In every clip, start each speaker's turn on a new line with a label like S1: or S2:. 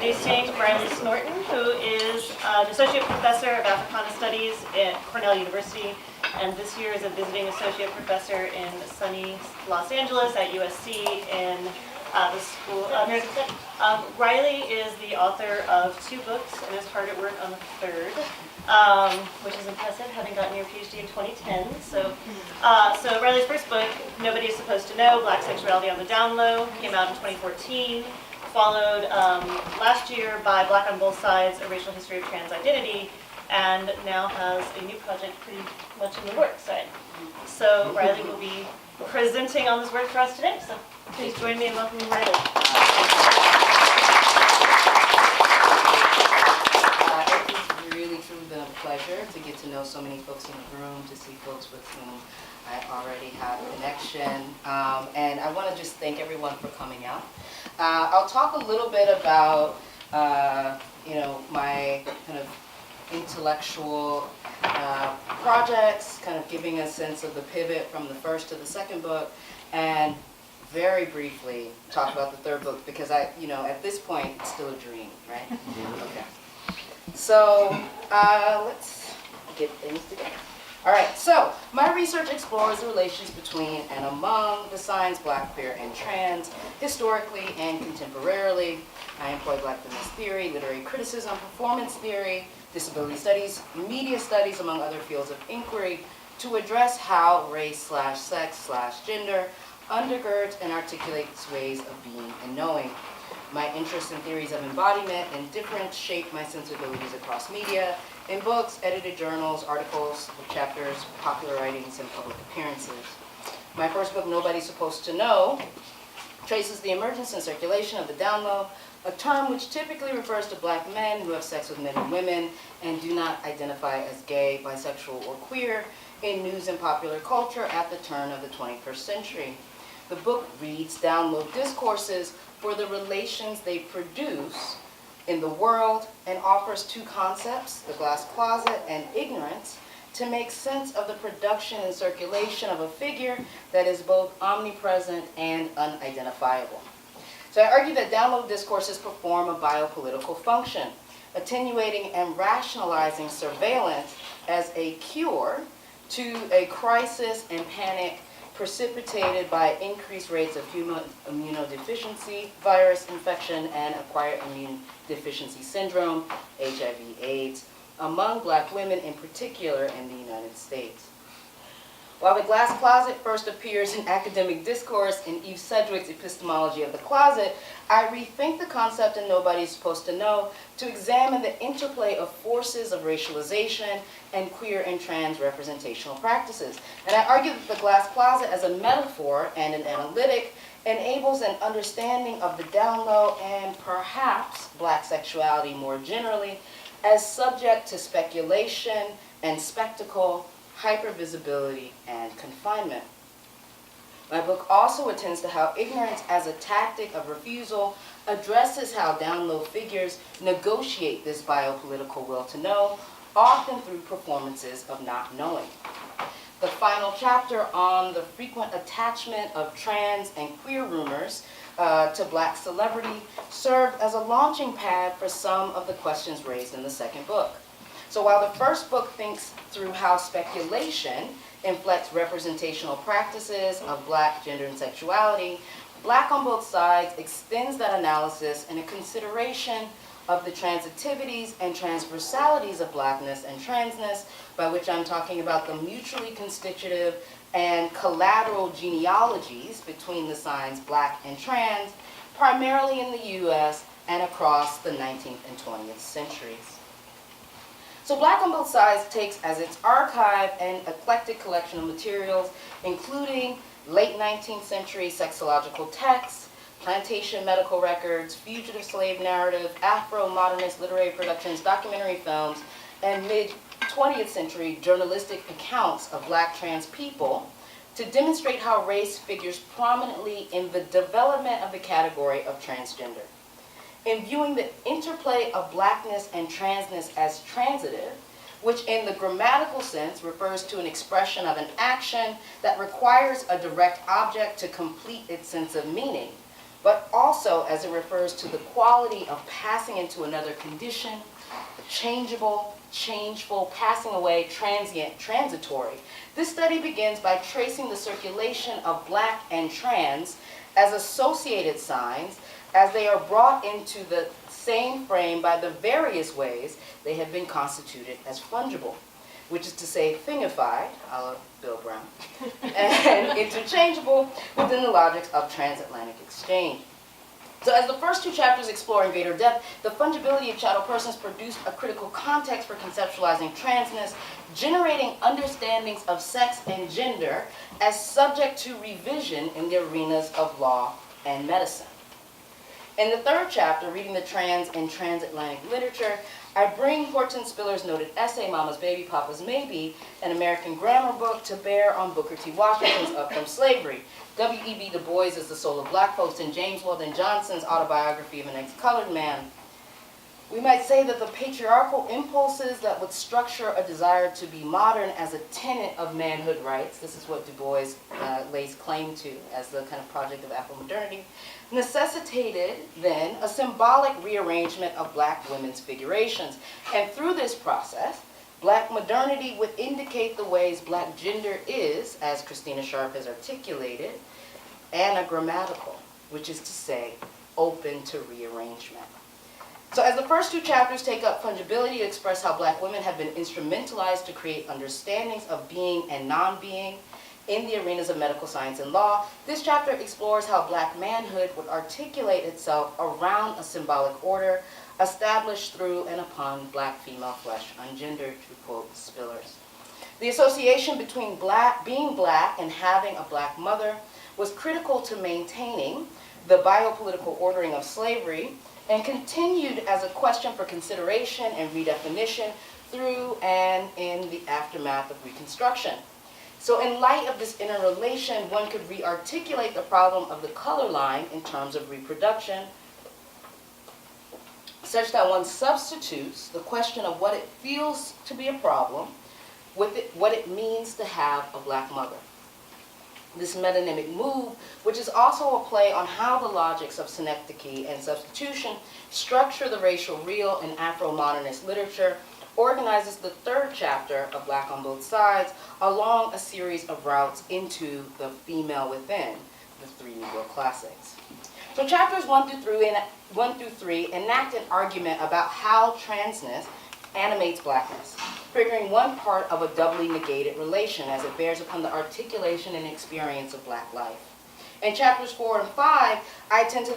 S1: introducing Riley Snorton, who is an Associate Professor of Africana Studies at Cornell University, and this year is a visiting Associate Professor in sunny Los Angeles at USC in the School of American Studies. Riley is the author of 2 books and is hard at work on the 3rd, which is impressive, having gotten your PhD in 2010. So Riley's first book, Nobody is Supposed to Know, Black Sexuality on the Down Low, came out in 2014. Followed last year by Black on Both Sides, A Racial History of Trans Identity, and now has a new project pretty much in the works. So Riley will be presenting on this work for us today. So please join me in welcoming Riley.
S2: It's really truly been a pleasure to get to know so many folks in the room, to see folks with whom I already have a connection, and I want to just thank everyone for coming out. I'll talk a little bit about, my kind of intellectual projects, kind of giving a sense of the pivot from the first to the second book, and very briefly talk about the 3rd book, because at this point, it's still a dream, right? Okay. So let's get things together. All right, so my research explores the relations between and among the signs Black, queer, and trans, historically and contemporarily. I employ Black feminist theory, literary criticism, performance theory, disability studies, media studies, among other fields of inquiry, to address how race/sex/gender undergirds and articulates ways of being and knowing. My interests and theories of embodiment and difference shape my sensibilities across media, in books, edited journals, articles, chapters, popular writings, and public appearances. My first book, Nobody's Supposed to Know, traces the emergence and circulation of the down low, a term which typically refers to Black men who have sex with men and women and do not identify as gay, bisexual, or queer in news and popular culture at the turn of the 21st century. The book reads down low discourses for the relations they produce in the world and offers 2 concepts, the glass closet and ignorance, to make sense of the production and circulation of a figure that is both omnipresent and unidentifiable. So I argue that down low discourses perform a biopolitical function, attenuating and rationalizing surveillance as a cure to a crisis and panic precipitated by increased rates of human immunodeficiency, virus infection, and acquired immune deficiency syndrome, HIV/AIDS, among Black women in particular in the United States. While the glass closet first appears in academic discourse in Eve Sedgwick's Epistemology of the Closet, I rethink the concept in Nobody's Supposed to Know to examine the interplay of forces of racialization and queer and trans representational practices. And I argue that the glass closet as a metaphor and an analytic enables an understanding of the down low and perhaps Black sexuality more generally as subject to speculation and spectacle, hypervisibility, and confinement. My book also attends to how ignorance as a tactic of refusal addresses how down low figures negotiate this biopolitical will to know, often through performances of not knowing. The final chapter on the frequent attachment of trans and queer rumors to Black celebrity served as a launching pad for some of the questions raised in the 2nd book. So while the first book thinks through how speculation inflects representational practices of Black gender and sexuality, Black on Both Sides extends that analysis in a consideration of the transitivities and transversalities of Blackness and transness, by which I'm talking about the mutually constitutive and collateral genealogies between the signs Black and trans, primarily in the US and across the 19th and 20th centuries. So Black on Both Sides takes as its archive an eclectic collection of materials, including late 19th century sexological texts, plantation medical records, fugitive slave narrative, Afro-modernist literary productions, documentary films, and mid-20th century journalistic accounts of Black trans people to demonstrate how race figures prominently in the development of the category of transgender. In viewing the interplay of Blackness and transness as transitive, which in the grammatical sense refers to an expression of an action that requires a direct object to complete its sense of meaning, but also as it refers to the quality of passing into another condition, changeable, changeful, passing away, transient, transitory. This study begins by tracing the circulation of black and trans as associated signs as they are brought into the same frame by the various ways they have been constituted as fungible, which is to say thingified, a la Bill Brown, and interchangeable within the logics of transatlantic exchange. So as the first two chapters explore in greater depth, the fungibility of chattel persons produced a critical context for conceptualizing transness, generating understandings of sex and gender as subject to revision in the arenas of law and medicine. In the third chapter, Reading the Trans in Transatlantic Literature, I bring Horton Spiller's noted essay, Mama's Baby, Papa's Maybe, an American grammar book, to bear on Booker T. Washington's Up From Slavery, W.E.B. Du Bois' The Soul of Black Folks, and James Weldon Johnson's Autobiography of an Ex-Colored Man. We might say that the patriarchal impulses that would structure a desire to be modern as a tenet of manhood rights, this is what Du Bois lays claim to as the kind of project of Afro-modernity, necessitated then a symbolic rearrangement of black women's figurations. And through this process, black modernity would indicate the ways black gender is, as Christina Sharp has articulated, anagrammatical, which is to say, open to rearrangement. So as the first two chapters take up fungibility to express how black women have been instrumentalized to create understandings of being and non-being in the arenas of medical science and law, this chapter explores how black manhood would articulate itself around a symbolic order established through and upon black female flesh, ungendered, to quote Spillers. The association between being black and having a black mother was critical to maintaining the biopolitical ordering of slavery, and continued as a question for consideration and redefinition through and in the aftermath of Reconstruction. So in light of this interrelation, one could re-articulate the problem of the color line in terms of reproduction, such that one substitutes the question of what it feels to be a problem with what it means to have a black mother. This metonymic move, which is also a play on how the logics of synecdoche and substitution structure the racial real in Afro-modernist literature, organizes the third chapter of Black on Both Sides along a series of routes into the female within the three Negro classics. So chapters 1 through 3 enact an argument about how transness animates blackness, figuring one part of a doubly negated relation as it bears upon the articulation and experience of black life. In chapters 4 and 5, I attend to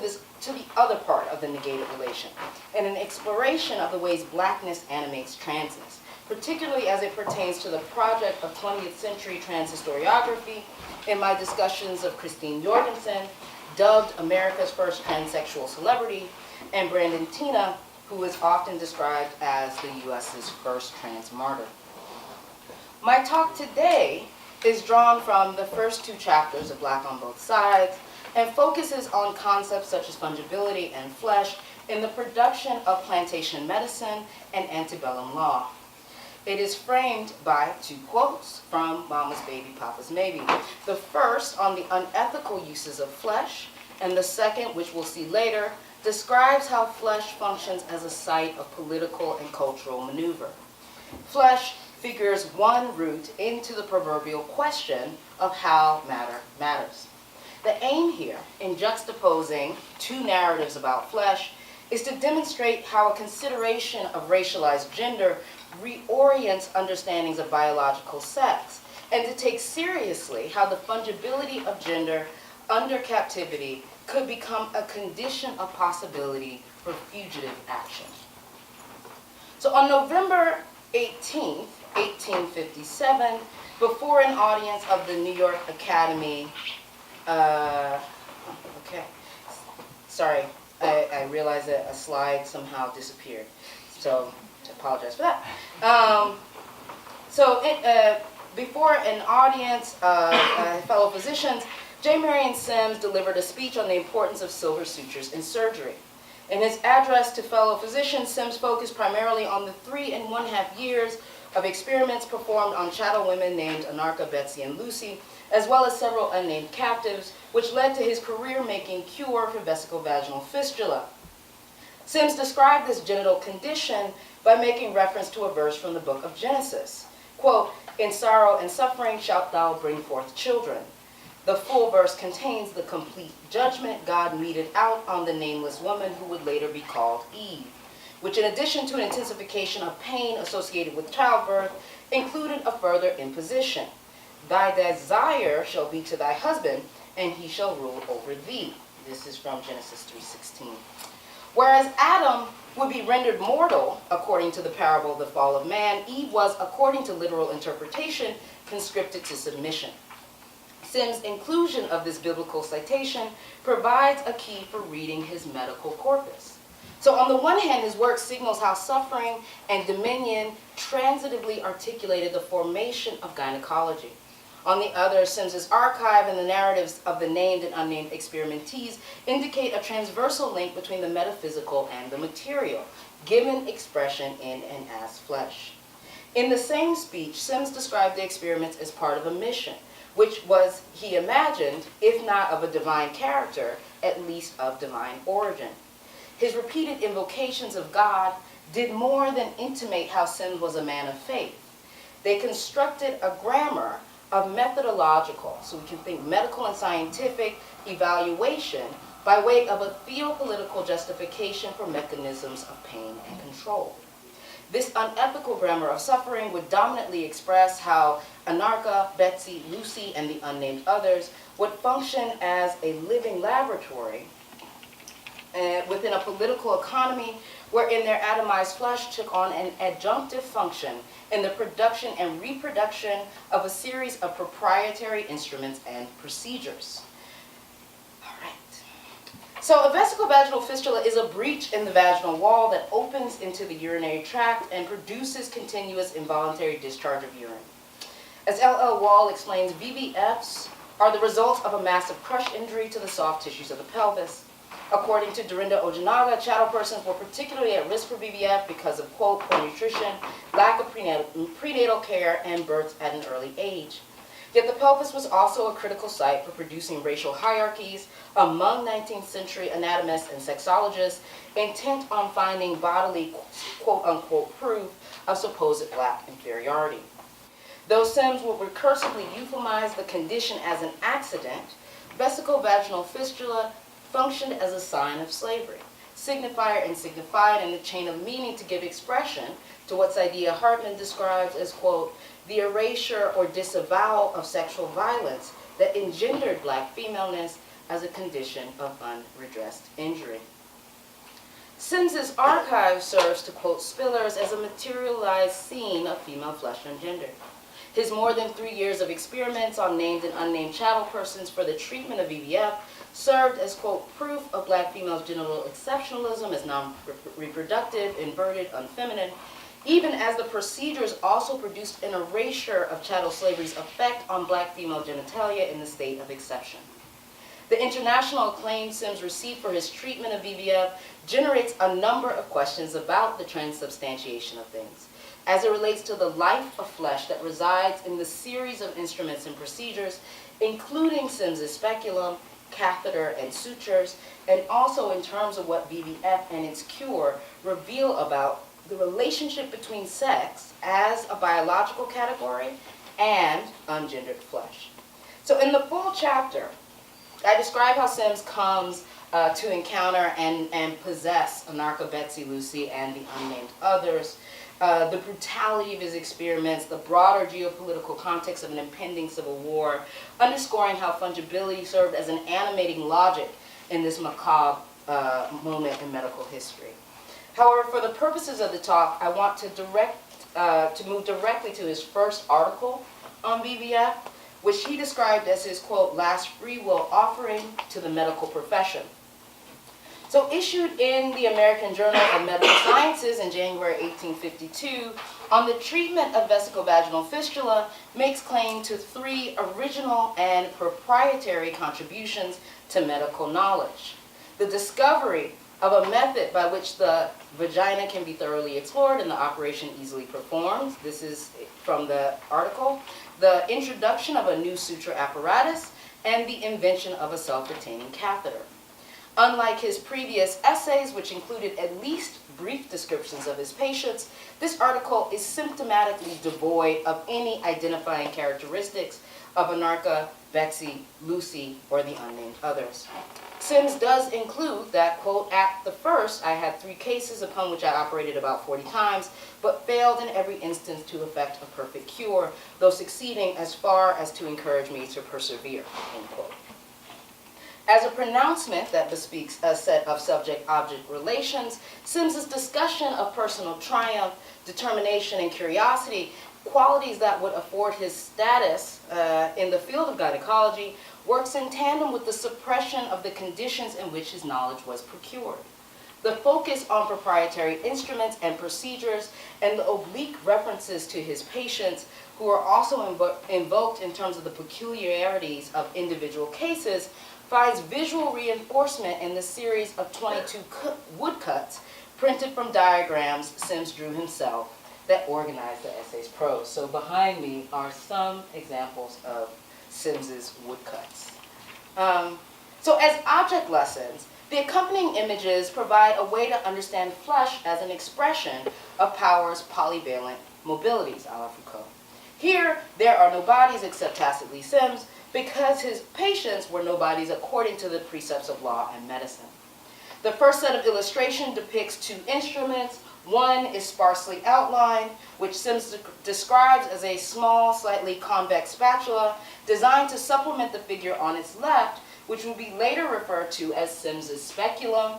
S2: the other part of the negated relation, and an exploration of the ways blackness animates transness, particularly as it pertains to the project of 20th century transhistoriography in my discussions of Christine Jorgensen, dubbed America's first transsexual celebrity, and Brandon Tina, who is often described as the U.S.'s first trans martyr. My talk today is drawn from the first two chapters of Black on Both Sides and focuses on concepts such as fungibility and flesh in the production of plantation medicine and antebellum law. It is framed by two quotes from Mama's Baby, Papa's Maybe. The first on the unethical uses of flesh, and the second, which we'll see later, describes how flesh functions as a site of political and cultural maneuver. Flesh figures one route into the proverbial question of how matter matters. The aim here, in juxtaposing two narratives about flesh, is to demonstrate how a consideration of racialized gender reorients understandings of biological sex, and to take seriously how the fungibility of gender under captivity could become a condition of possibility for fugitive action. So on November 18th, 1857, before an audience of the New York Academy, I realized that a slide somehow disappeared, so I apologize for that. Before an audience of fellow physicians, J. Marion Sims delivered a speech on the importance of silver sutures in surgery. In his address to fellow physicians, Sims focused primarily on the 3.5 years of experiments performed on chattel women named Anarcha, Betsy, and Lucy, as well as several unnamed captives, which led to his career-making cure for vesicovaginal fistula. Sims described this genital condition by making reference to a verse from the book of Genesis. Quote, "In sorrow and suffering shalt thou bring forth children." The full verse contains the complete judgment God meted out on the nameless woman who would later be called Eve, which in addition to an intensification of pain associated with childbirth, included a further imposition. "Thy desire shall be to thy husband, and he shall rule over thee." This is from Genesis 3:16. Whereas Adam would be rendered mortal, according to the parable of the fall of man, Eve was, according to literal interpretation, conscripted to submission. Sims' inclusion of this biblical citation provides a key for reading his medical corpus. So on the one hand, his work signals how suffering and dominion transitively articulated the formation of gynecology. On the other, Sims's archive and the narratives of the named and unnamed experimentees indicate a transversal link between the metaphysical and the material, given expression in and as flesh. In the same speech, Sims described the experiments as part of a mission, which was, he imagined, if not of a divine character, at least of divine origin. His repeated invocations of God did more than intimate how Sims was a man of faith. They constructed a grammar of methodological, so we can think medical and scientific evaluation by way of a theopolitical justification for mechanisms of pain and control. This unethical grammar of suffering would dominantly express how Anarcha, Betsy, Lucy, and the unnamed others would function as a living laboratory within a political economy wherein their atomized flesh took on an adjunctive function in the production and reproduction of a series of proprietary instruments and procedures. All right. So a vesicovaginal fistula is a breach in the vaginal wall that opens into the urinary tract and produces continuous involuntary discharge of urine. As L.L. Wall explains, VVFs are the result of a massive crush injury to the soft tissues of the pelvis. According to Dorinda Ojinaga, chattel persons were particularly at risk for VVF because of, quote, poor nutrition, lack of prenatal care, and births at an early age. Yet the pelvis was also a critical site for producing racial hierarchies among 19th century anatomists and sexologists intent on finding bodily, quote, unquote, proof of supposed black inferiority. Though Sims would recursively euphemize the condition as an accident, vesicovaginal fistula functioned as a sign of slavery, signifier and signified in the chain of meaning to give expression to what Saidiya Hartman describes as, quote, the erasure or disavowal of sexual violence that engendered black femaleness as a condition of unredressed injury. Sims's archive serves to quote Spillers as a materialized scene of female flesh and gender. His more than 3 years of experiments on named and unnamed chattel persons for the treatment of VVF served as, quote, proof of black females' genital exceptionalism as non-reproductive, inverted, unfeminine, even as the procedures also produced an erasure of chattel slavery's effect on black female genitalia in the state of exception. The international acclaim Sims received for his treatment of VVF generates a number of questions about the transubstantiation of things, as it relates to the life of flesh that resides in the series of instruments and procedures, including Sims's speculum, catheter, and sutures, and also in terms of what VVF and its cure reveal about the relationship between sex as a biological category and ungendered flesh. So in the full chapter, I describe how Sims comes to encounter and possess Anarcha, Betsy, Lucy, and the unnamed others, the brutality of his experiments, the broader geopolitical context of an impending civil war, underscoring how fungibility served as an animating logic in this macabre moment in medical history. However, for the purposes of the talk, I want to move directly to his first article on VVF, which he described as his, quote, last free will offering to the medical profession. So issued in the American Journal of Medical Sciences in January 1852, on the treatment of vesicovaginal fistula, makes claim to 3 original and proprietary contributions to medical knowledge. The discovery of a method by which the vagina can be thoroughly explored and the operation easily performed. This is from the article. the introduction of a new suture apparatus, and the invention of a self-retaining catheter. Unlike his previous essays, which included at least brief descriptions of his patients, this article is symptomatically devoid of any identifying characteristics of Anarcha, Betsy, Lucy, or the unnamed others. Sims does include that, quote, at the first, I had 3 cases upon which I operated about 40 times, but failed in every instance to effect a perfect cure, though succeeding as far as to encourage me to persevere, end quote. As a pronouncement that bespeaks a set of subject-object relations, Sims's discussion of personal triumph, determination, and curiosity, qualities that would afford his status in the field of gynecology, works in tandem with the suppression of the conditions in which his knowledge was procured. The focus on proprietary instruments and procedures and the oblique references to his patients, who are also invoked in terms of the peculiarities of individual cases, finds visual reinforcement in the series of 22 woodcuts printed from diagrams Sims drew himself that organize the essay's prose. So behind me are some examples of Sims's woodcuts. So as object lessons, the accompanying images provide a way to understand flesh as an expression of power's polyvalent mobilities, a la Foucault. Here, there are no bodies except tacitly Sims, because his patients were nobodies according to the precepts of law and medicine. The first set of illustration depicts 2 instruments. One is sparsely outlined, which Sims describes as a small, slightly convex spatula designed to supplement the figure on its left, which will be later referred to as Sims's speculum.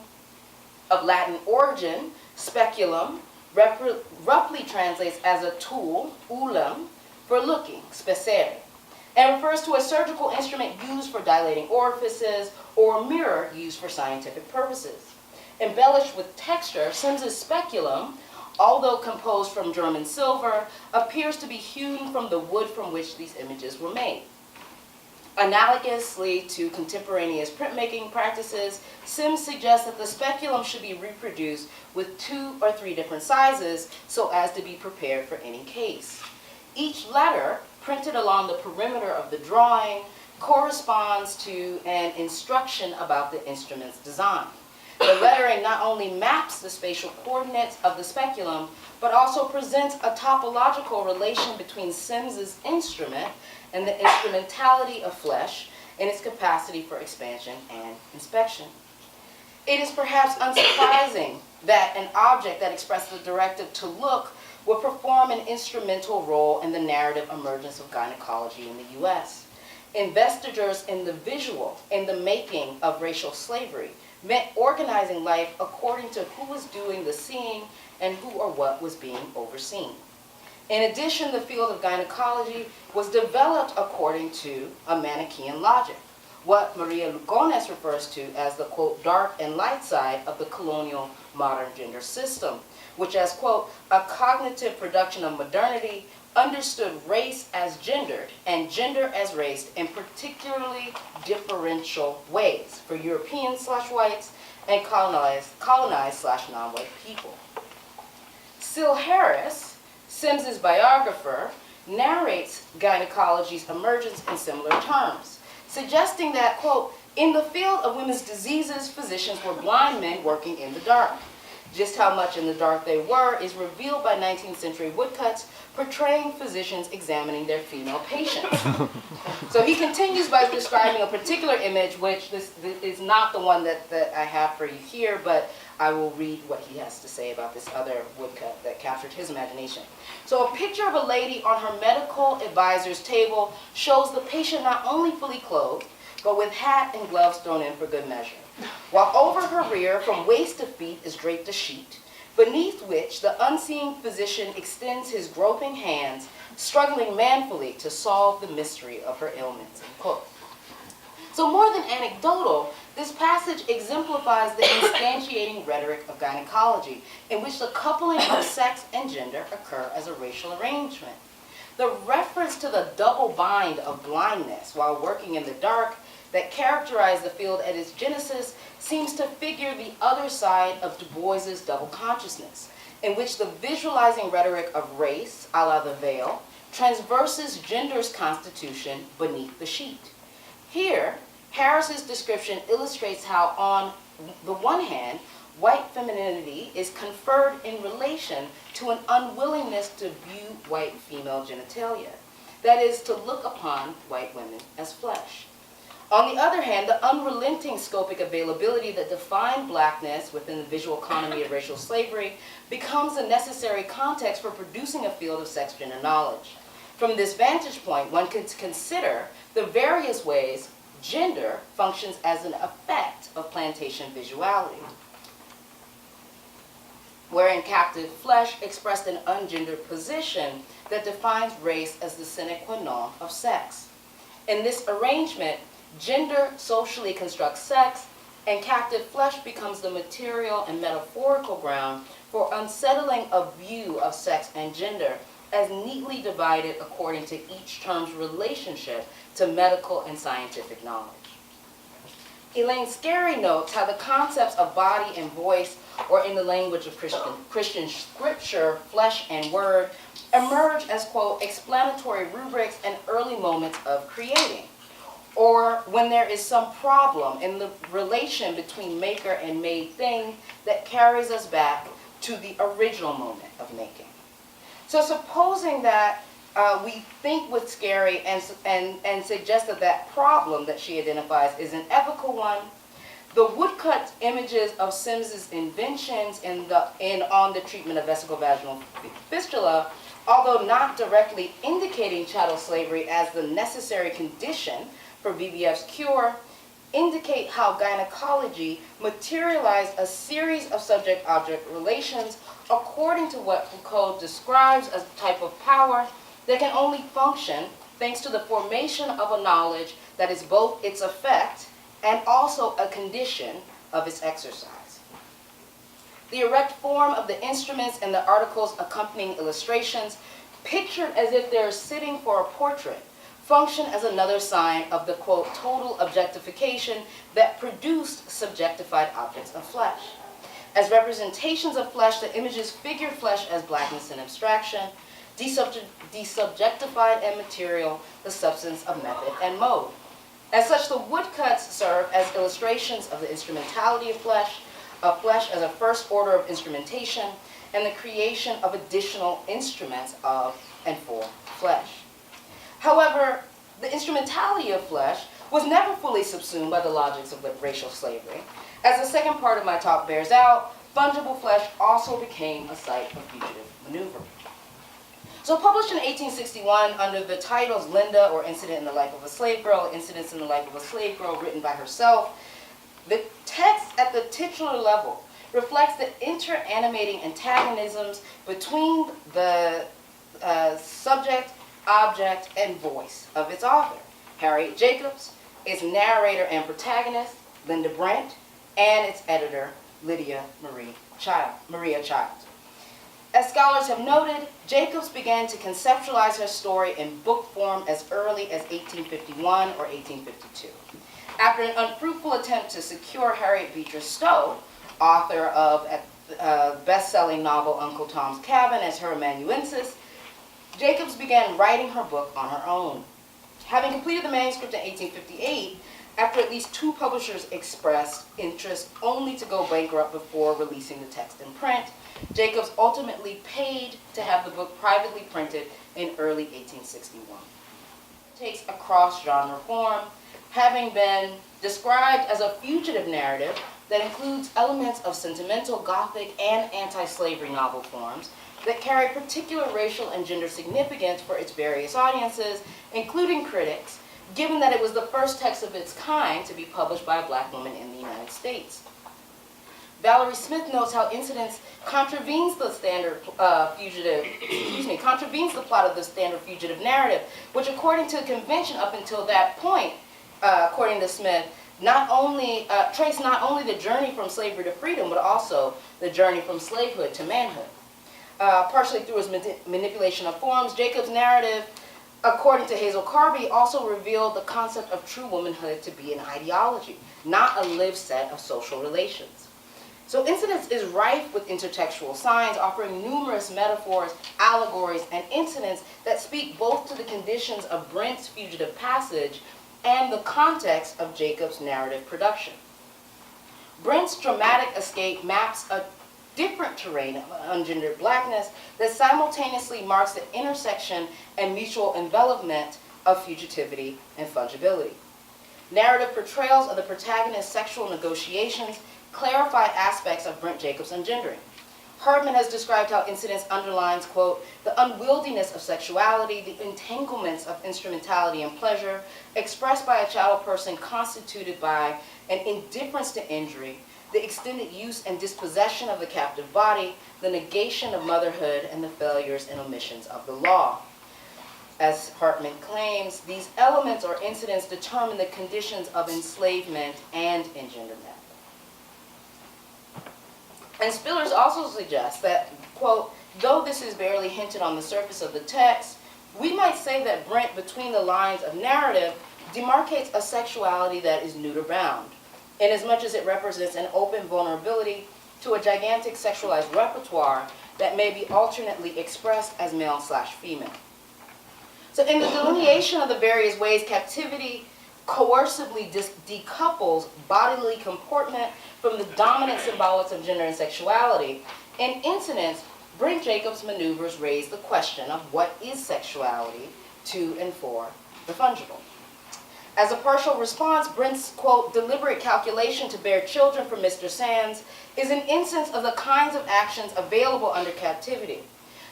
S2: Of Latin origin, speculum roughly translates as a tool, ulum, for looking, specere, and refers to a surgical instrument used for dilating orifices or a mirror used for scientific purposes. Embellished with texture, Sims's speculum, although composed from German silver, appears to be hewn from the wood from which these images were made. Analogously to contemporaneous printmaking practices, Sims suggests that the speculum should be reproduced with 2 or 3 different sizes so as to be prepared for any case. Each letter, printed along the perimeter of the drawing, corresponds to an instruction about the instrument's design. The lettering not only maps the spatial coordinates of the speculum, but also presents a topological relation between Sims's instrument and the instrumentality of flesh and its capacity for expansion and inspection. It is perhaps unsurprising that an object that expresses the directive to look will perform an instrumental role in the narrative emergence of gynecology in the U.S. Investitures in the visual, in the making of racial slavery, meant organizing life according to who was doing the seeing and who or what was being overseen. In addition, the field of gynecology was developed according to a Manichaean logic, what Maria Lugones refers to as the, quote, dark and light side of the colonial modern gender system, which as, quote, a cognitive production of modernity understood race as gendered and gender as race in particularly differential ways for Europeans/whites and colonized/non-white people. Syl Harris, Sims's biographer, narrates gynecology's emergence in similar terms, suggesting that, quote, in the field of women's diseases, physicians were blind men working in the dark. Just how much in the dark they were is revealed by 19th century woodcuts portraying physicians examining their female patients. So he continues by describing a particular image, which this is not the one that I have for you here, but I will read what he has to say about this other woodcut that captured his imagination. So a picture of a lady on her medical advisor's table shows the patient not only fully clothed, but with hat and gloves thrown in for good measure, while over her rear, from waist to feet, is draped a sheet, beneath which the unseeing physician extends his groping hands, struggling manfully to solve the mystery of her ailments, end quote. So more than anecdotal, this passage exemplifies the instantiating rhetoric of gynecology, in which the coupling of sex and gender occur as a racial arrangement. The reference to the double bind of blindness while working in the dark that characterized the field at its genesis seems to figure the other side of Du Bois's double consciousness, in which the visualizing rhetoric of race, a la the veil, transverses gender's constitution beneath the sheet. Here, Harris's description illustrates how, on the one hand, white femininity is conferred in relation to an unwillingness to view white female genitalia, that is, to look upon white women as flesh. On the other hand, the unrelenting scopic availability that defined blackness within the visual economy of racial slavery becomes a necessary context for producing a field of sex gender knowledge. From this vantage point, one can consider the various ways gender functions as an effect of plantation visuality, wherein captive flesh expressed an ungendered position that defines race as the sine qua non of sex. In this arrangement, gender socially constructs sex, and captive flesh becomes the material and metaphorical ground for unsettling a view of sex and gender as neatly divided according to each term's relationship to medical and scientific knowledge. Elaine Scarry notes how the concepts of body and voice, or in the language of Christian scripture, flesh and word, emerge as, quote, explanatory rubrics and early moments of creating, or when there is some problem in the relation between maker and made thing that carries us back to the original moment of making. So supposing that we think with Scarry and suggest that that problem that she identifies is an ethical one, the woodcut images of Sims's inventions on the treatment of vesicovaginal fistula, although not directly indicating chattel slavery as the necessary condition for VVF's cure, indicate how gynecology materialized a series of subject-object relations according to what Foucault describes as a type of power that can only function thanks to the formation of a knowledge that is both its effect and also a condition of its exercise. The erect form of the instruments and the articles accompanying illustrations, pictured as if they're sitting for a portrait, function as another sign of the, quote, total objectification that produced subjectified objects of flesh. As representations of flesh, the images figure flesh as blackness and abstraction, desubjectified and material, the substance of method and mode. As such, the woodcuts serve as illustrations of the instrumentality of flesh as a first order of instrumentation, and the creation of additional instruments of and for flesh. However, the instrumentality of flesh was never fully subsumed by the logics of racial slavery. As the second part of my talk bears out, fungible flesh also became a site of fugitive maneuver. So published in 1861 under the titles Linda, or Incident in the Life of a Slave Girl, Incidents in the Life of a Slave Girl, written by herself, the text at the titular level reflects the inter-animating antagonisms between the subject, object, and voice of its author. Harriet Jacobs, its narrator and protagonist, Linda Brent, and its editor, Lydia Maria Child. As scholars have noted, Jacobs began to conceptualize her story in book form as early as 1851 or 1852. After an unfruitful attempt to secure Harriet Beecher Stowe, author of a best-selling novel Uncle Tom's Cabin, as her amanuensis, Jacobs began writing her book on her own. Having completed the manuscript in 1858, after at least 2 publishers expressed interest only to go bankrupt before releasing the text in print, Jacobs ultimately paid to have the book privately printed in early 1861. It takes a cross-genre form, having been described as a fugitive narrative that includes elements of sentimental, Gothic, and anti-slavery novel forms that carry particular racial and gender significance for its various audiences, including critics, given that it was the first text of its kind to be published by a Black woman in the United States. Valerie Smith notes how Incidents contravenes the contravenes the plot of the standard fugitive narrative, which, according to the convention up until that point, according to Smith, traced not only the journey from slavery to freedom, but also the journey from slavehood to manhood. Partially through his manipulation of forms, Jacobs' narrative, according to Hazel Carby, also revealed the concept of true womanhood to be an ideology, not a lived set of social relations. So incidents is rife with intertextual signs, offering numerous metaphors, allegories, and incidents that speak both to the conditions of Brent's fugitive passage and the context of Jacob's narrative production. Brent's dramatic escape maps a different terrain of ungendered blackness that simultaneously marks the intersection and mutual envelopment of fugitivity and fungibility. Narrative portrayals of the protagonist's sexual negotiations clarify aspects of Brent Jacobs' ungendering. Hardman has described how incidents underlines, quote, the unwieldiness of sexuality, the entanglements of instrumentality and pleasure, expressed by a chattel person constituted by an indifference to injury, the extended use and dispossession of the captive body, the negation of motherhood, and the failures and omissions of the law. As Hartman claims, these elements or incidents determine the conditions of enslavement and engenderment. And Spillers also suggests that, quote, though this is barely hinted on the surface of the text, we might say that Brent, between the lines of narrative, demarcates a sexuality that is neuter-bound, inasmuch as it represents an open vulnerability to a gigantic sexualized repertoire that may be alternately expressed as male/female. So in the delineation of the various ways captivity coercively decouples bodily comportment from the dominant symbolics of gender and sexuality, in incidents, Brent Jacobs' maneuvers raise the question of what is sexuality to and for the fungible. As a partial response, Brent's, quote, deliberate calculation to bear children from Mr. Sands is an instance of the kinds of actions available under captivity.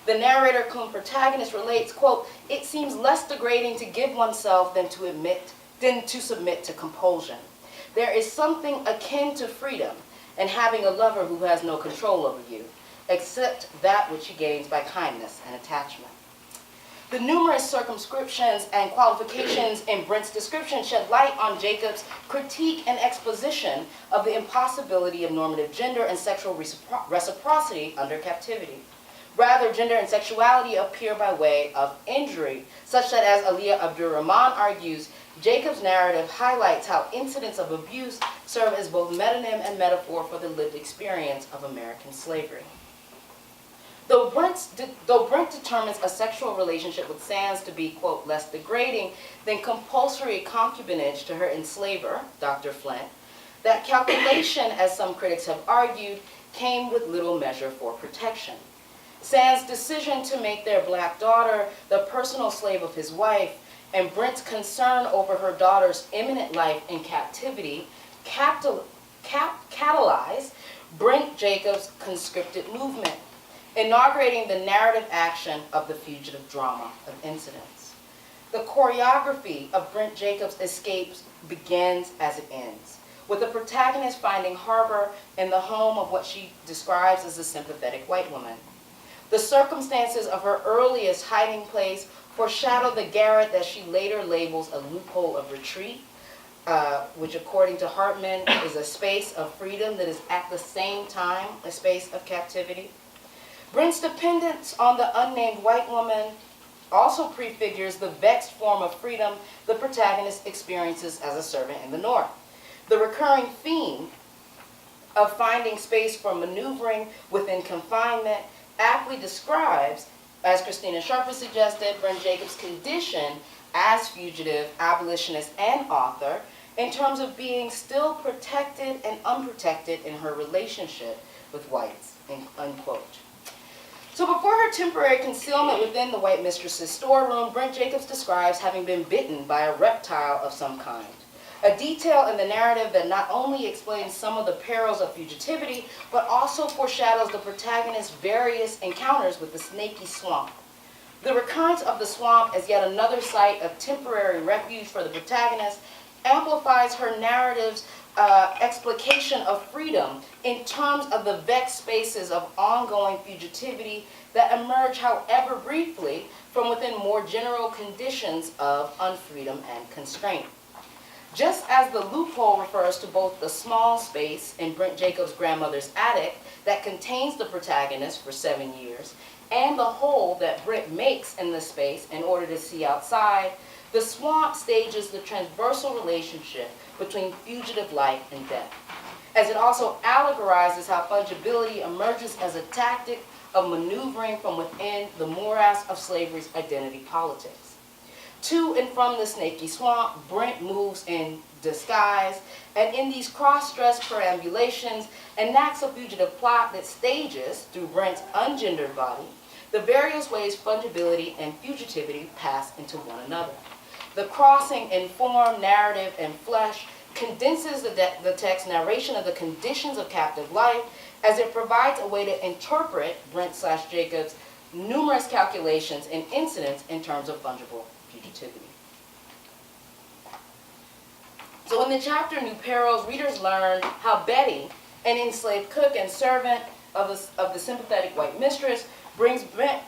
S2: The narrator cum protagonist relates, quote, it seems less degrading to give oneself than to submit to compulsion. There is something akin to freedom and having a lover who has no control over you, except that which he gains by kindness and attachment. The numerous circumscriptions and qualifications in Brent's description shed light on Jacobs' critique and exposition of the impossibility of normative gender and sexual reciprocity under captivity. Rather, gender and sexuality appear by way of injury, such that, as Aliyah Abdur-Rahman argues, Jacobs' narrative highlights how incidents of abuse serve as both metonym and metaphor for the lived experience of American slavery. Though Brent determines a sexual relationship with Sands to be, quote, less degrading than compulsory concubinage to her enslaver, Dr. Flint, that calculation, as some critics have argued, came with little measure for protection. Sands' decision to make their black daughter the personal slave of his wife and Brent's concern over her daughter's imminent life in captivity catalyzed Brent Jacobs' conscripted movement, inaugurating the narrative action of the fugitive drama of incidents. The choreography of Brent Jacobs' escapes begins as it ends, with the protagonist finding harbor in the home of what she describes as a sympathetic white woman. The circumstances of her earliest hiding place foreshadow the garret that she later labels a loophole of retreat, which according to Hartman is a space of freedom that is at the same time a space of captivity. Brent's dependence on the unnamed white woman also prefigures the vexed form of freedom the protagonist experiences as a servant in the North. The recurring theme of finding space for maneuvering within confinement aptly describes, as Christina Sharper suggested, Brent Jacobs' condition as fugitive, abolitionist, and author in terms of being still protected and unprotected in her relationship with whites, unquote. So before her temporary concealment within the white mistress's storeroom, Brent Jacobs describes having been bitten by a reptile of some kind. A detail in the narrative that not only explains some of the perils of fugitivity, but also foreshadows the protagonist's various encounters with the snaky swamp. The recurrence of the swamp as yet another site of temporary refuge for the protagonist amplifies her narrative's explication of freedom in terms of the vexed spaces of ongoing fugitivity that emerge, however briefly, from within more general conditions of unfreedom and constraint. Just as the loophole refers to both the small space in Brent Jacobs' grandmother's attic that contains the protagonist for 7 years, and the hole that Brent makes in the space in order to see outside, the swamp stages the transversal relationship between fugitive life and death. as it also allegorizes how fungibility emerges as a tactic of maneuvering from within the morass of slavery's identity politics. To and from the snaky swamp, Brent moves in disguise, and in these cross-dressed perambulations enacts a fugitive plot that stages, through Brent's ungendered body, the various ways fungibility and fugitivity pass into one another. The crossing in form, narrative, and flesh condenses the text's narration of the conditions of captive life as it provides a way to interpret Brent/Jacobs' numerous calculations and incidents in terms of fungible fugitivity. So in the chapter New Perils, readers learn how Betty, an enslaved cook and servant of the sympathetic white mistress, brings Brent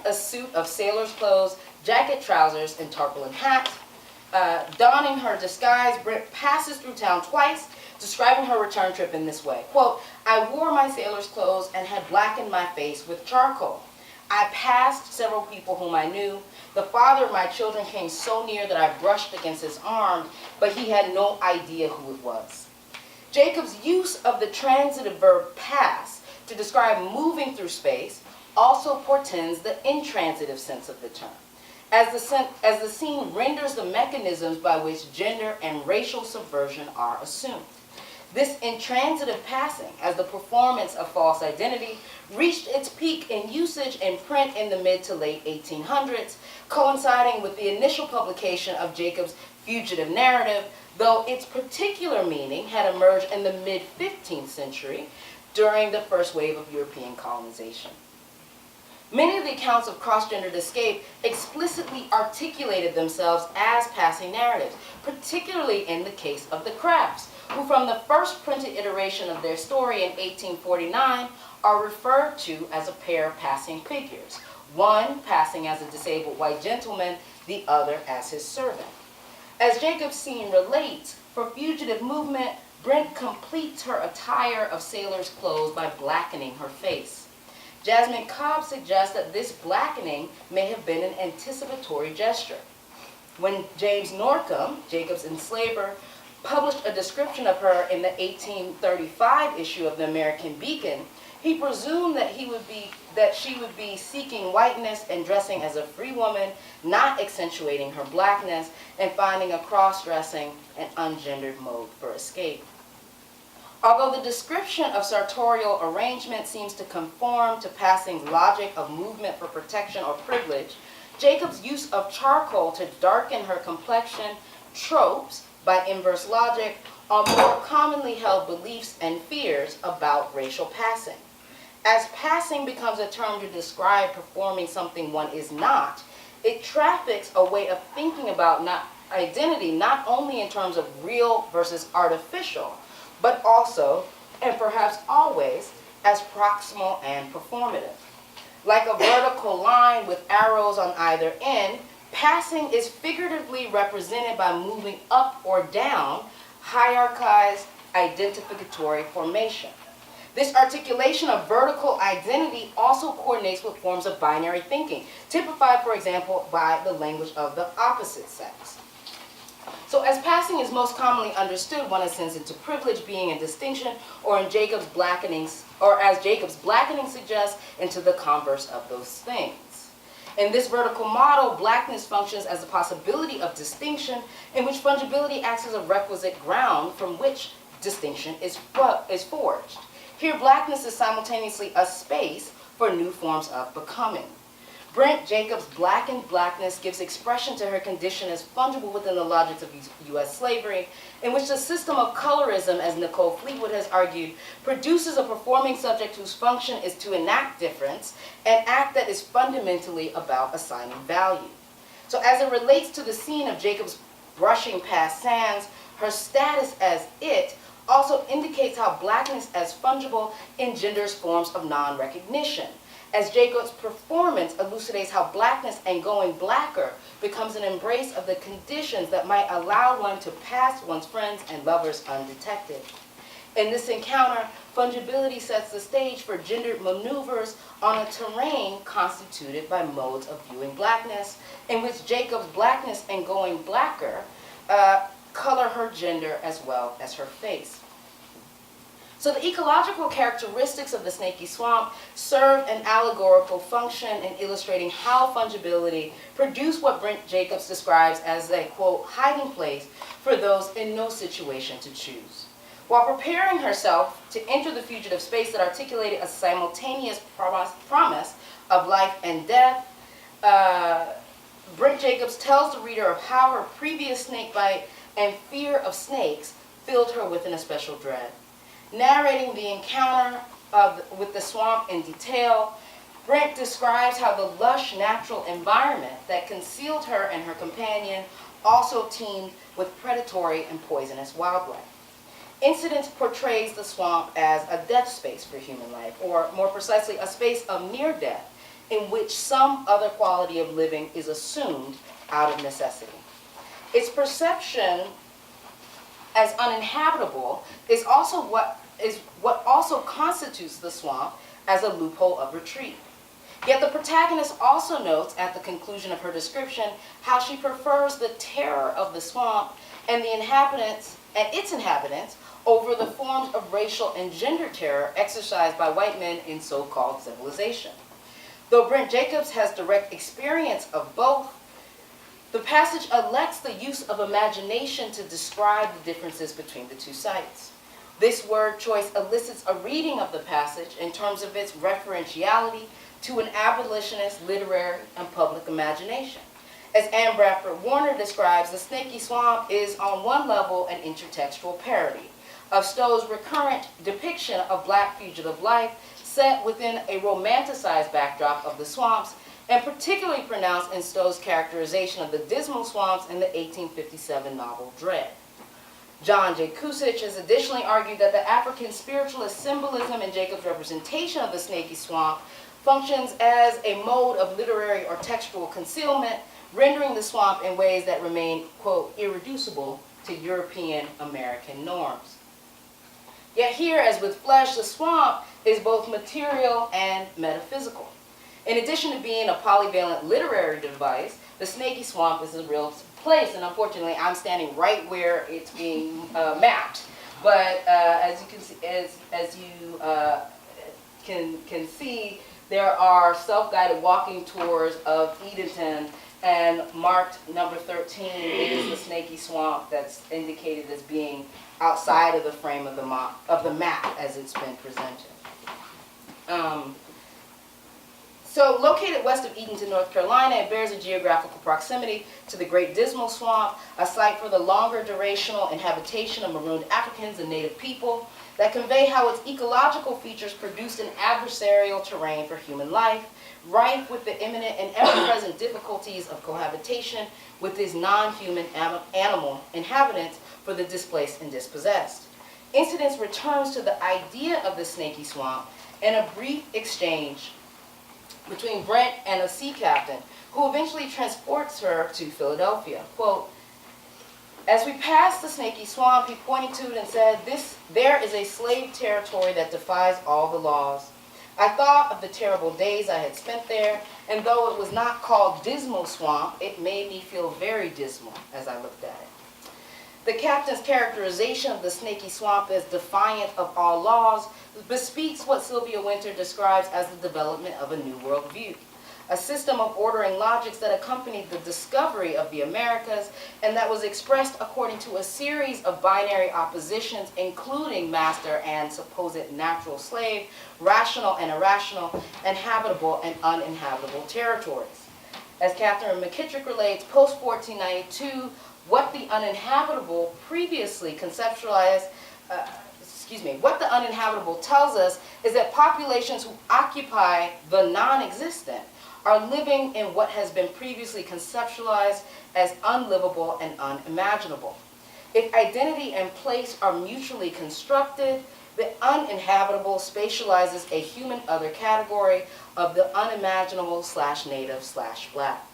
S2: a suit of sailor's clothes, jacket, trousers, and tarpaulin hat. Donning her disguise, Brent passes through town twice, describing her return trip in this way. Quote, "I wore my sailor's clothes and had blackened my face with charcoal. I passed several people whom I knew. The father of my children came so near that I brushed against his arm, but he had no idea who it was." Jacobs' use of the transitive verb pass to describe moving through space also portends the intransitive sense of the term, as the scene renders the mechanisms by which gender and racial subversion are assumed. This intransitive passing, as the performance of false identity, reached its peak in usage in print in the mid to late 1800s, coinciding with the initial publication of Jacobs' fugitive narrative, though its particular meaning had emerged in the mid-15th century during the first wave of European colonization. Many of the accounts of cross-gendered escape explicitly articulated themselves as passing narratives, particularly in the case of the Crafts, who from the first printed iteration of their story in 1849 are referred to as a pair of passing figures, one passing as a disabled white gentleman, the other as his servant. As Jacob's scene relates, for fugitive movement, Brent completes her attire of sailor's clothes by blackening her face. Jasmine Cobb suggests that this blackening may have been an anticipatory gesture. When James Norcom, Jacob's enslaver, published a description of her in the 1835 issue of the American Beacon, he presumed that she would be seeking whiteness and dressing as a free woman, not accentuating her blackness, and finding a cross-dressing and ungendered mode for escape. Although the description of sartorial arrangement seems to conform to Passing's logic of movement for protection or privilege, Jacob's use of charcoal to darken her complexion tropes, by inverse logic, are more commonly held beliefs and fears about racial passing. As passing becomes a term to describe performing something one is not, it traffics a way of thinking about identity not only in terms of real versus artificial, but also, and perhaps always, as proximal and performative. Like a vertical line with arrows on either end, passing is figuratively represented by moving up or down hierarchized identificatory formation. This articulation of vertical identity also coordinates with forms of binary thinking, typified, for example, by the language of the opposite sex. So as passing is most commonly understood, one ascends into privilege, being a distinction, or in Jacob's blackenings, or as Jacob's blackening suggests, into the converse of those things. In this vertical model, blackness functions as a possibility of distinction, in which fungibility acts as a requisite ground from which distinction is forged. Here, blackness is simultaneously a space for new forms of becoming. Brent Jacobs' blackened blackness gives expression to her condition as fungible within the logics of U.S. slavery, in which the system of colorism, as Nicole Fleetwood has argued, produces a performing subject whose function is to enact difference, an act that is fundamentally about assigning value. So as it relates to the scene of Jacobs brushing past sands, her status as it also indicates how blackness as fungible engenders forms of non-recognition, as Jacob's performance elucidates how blackness and going blacker becomes an embrace of the conditions that might allow one to pass one's friends and lovers undetected. In this encounter, fungibility sets the stage for gendered maneuvers on a terrain constituted by modes of viewing blackness, in which Jacob's blackness and going blacker color her gender as well as her face. So the ecological characteristics of the snaky swamp serve an allegorical function in illustrating how fungibility produced what Brent Jacobs describes as a, quote, hiding place for those in no situation to choose. While preparing herself to enter the fugitive space that articulated a simultaneous promise of life and death, Brent Jacobs tells the reader of how her previous snake bite and fear of snakes filled her with an especial dread. Narrating the encounter with the swamp in detail, Brent describes how the lush natural environment that concealed her and her companion also teemed with predatory and poisonous wildlife. Incidents portrays the swamp as a death space for human life, or more precisely, a space of near death in which some other quality of living is assumed out of necessity. Its perception as uninhabitable is what also constitutes the swamp as a loophole of retreat. Yet the protagonist also notes at the conclusion of her description how she prefers the terror of the swamp and its inhabitants over the forms of racial and gender terror exercised by white men in so-called civilization. Though Brent Jacobs has direct experience of both, the passage elects the use of imagination to describe the differences between the two sites. This word choice elicits a reading of the passage in terms of its referentiality to an abolitionist literary and public imagination. As Anne Bradford Warner describes, the snaky swamp is on one level an intertextual parody of Stowe's recurrent depiction of black fugitive life set within a romanticized backdrop of the swamps, and particularly pronounced in Stowe's characterization of the dismal swamps in the 1857 novel Dread. John J. Kusich has additionally argued that the African spiritualist symbolism in Jacobs' representation of the snaky swamp functions as a mode of literary or textual concealment, rendering the swamp in ways that remain, quote, irreducible to European American norms. Yet here, as with Flesh, the swamp is both material and metaphysical. In addition to being a polyvalent literary device, the snaky swamp is a real place, and unfortunately, I'm standing right where it's being mapped. But as you can see, as you can see, there are self-guided walking tours of Edenton, and marked number 13 is the snaky swamp that's indicated as being outside of the frame of the map as it's been presented. So located west of Edenton, North Carolina, it bears a geographical proximity to the Great Dismal Swamp, a site for the longer durational inhabitation of marooned Africans and native people that convey how its ecological features produced an adversarial terrain for human life, rife with the imminent and ever-present difficulties of cohabitation with these non-human animal inhabitants for the displaced and dispossessed. Incidents returns to the idea of the snaky swamp and a brief exchange between Brent and a sea captain, who eventually transports her to Philadelphia. Quote, as we passed the snaky swamp, he pointed to it and said, there is a slave territory that defies all the laws. I thought of the terrible days I had spent there, and though it was not called Dismal Swamp, it made me feel very dismal as I looked at it. The captain's characterization of the snaky swamp as defiant of all laws bespeaks what Sylvia Wynter describes as the development of a new worldview, a system of ordering logics that accompanied the discovery of the Americas and that was expressed according to a series of binary oppositions, including master and supposed natural slave, rational and irrational, and habitable and uninhabitable territories. As Catherine McKittrick relates, post-1492, what the uninhabitable previously conceptualized, what the uninhabitable tells us is that populations who occupy the non-existent are living in what has been previously conceptualized as unlivable and unimaginable. If identity and place are mutually constructed, the uninhabitable spatializes a human other category of the unimaginable / native / black.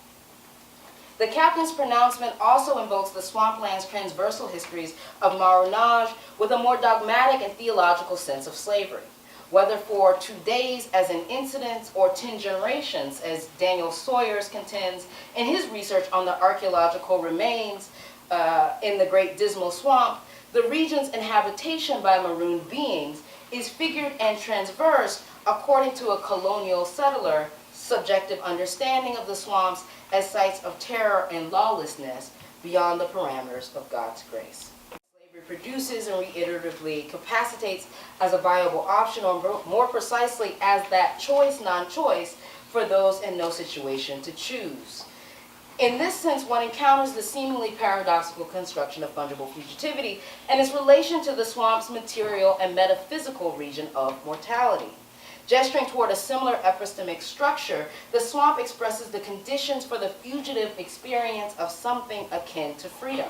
S2: The captain's pronouncement also invokes the swampland's transversal histories of marronage with a more dogmatic and theological sense of slavery. Whether for 2 days as an incident or 10 generations, as Daniel Sawyers contends in his research on the archaeological remains in the Great Dismal Swamp, the region's inhabitation by marooned beings is figured and transversed according to a colonial settler subjective understanding of the swamps as sites of terror and lawlessness beyond the parameters of God's grace. Slavery produces and reiteratively capacitates as a viable option, or more precisely as that choice, non-choice, for those in no situation to choose. In this sense, one encounters the seemingly paradoxical construction of fungible fugitivity and its relation to the swamp's material and metaphysical region of mortality. Gesturing toward a similar epistemic structure, the swamp expresses the conditions for the fugitive experience of something akin to freedom,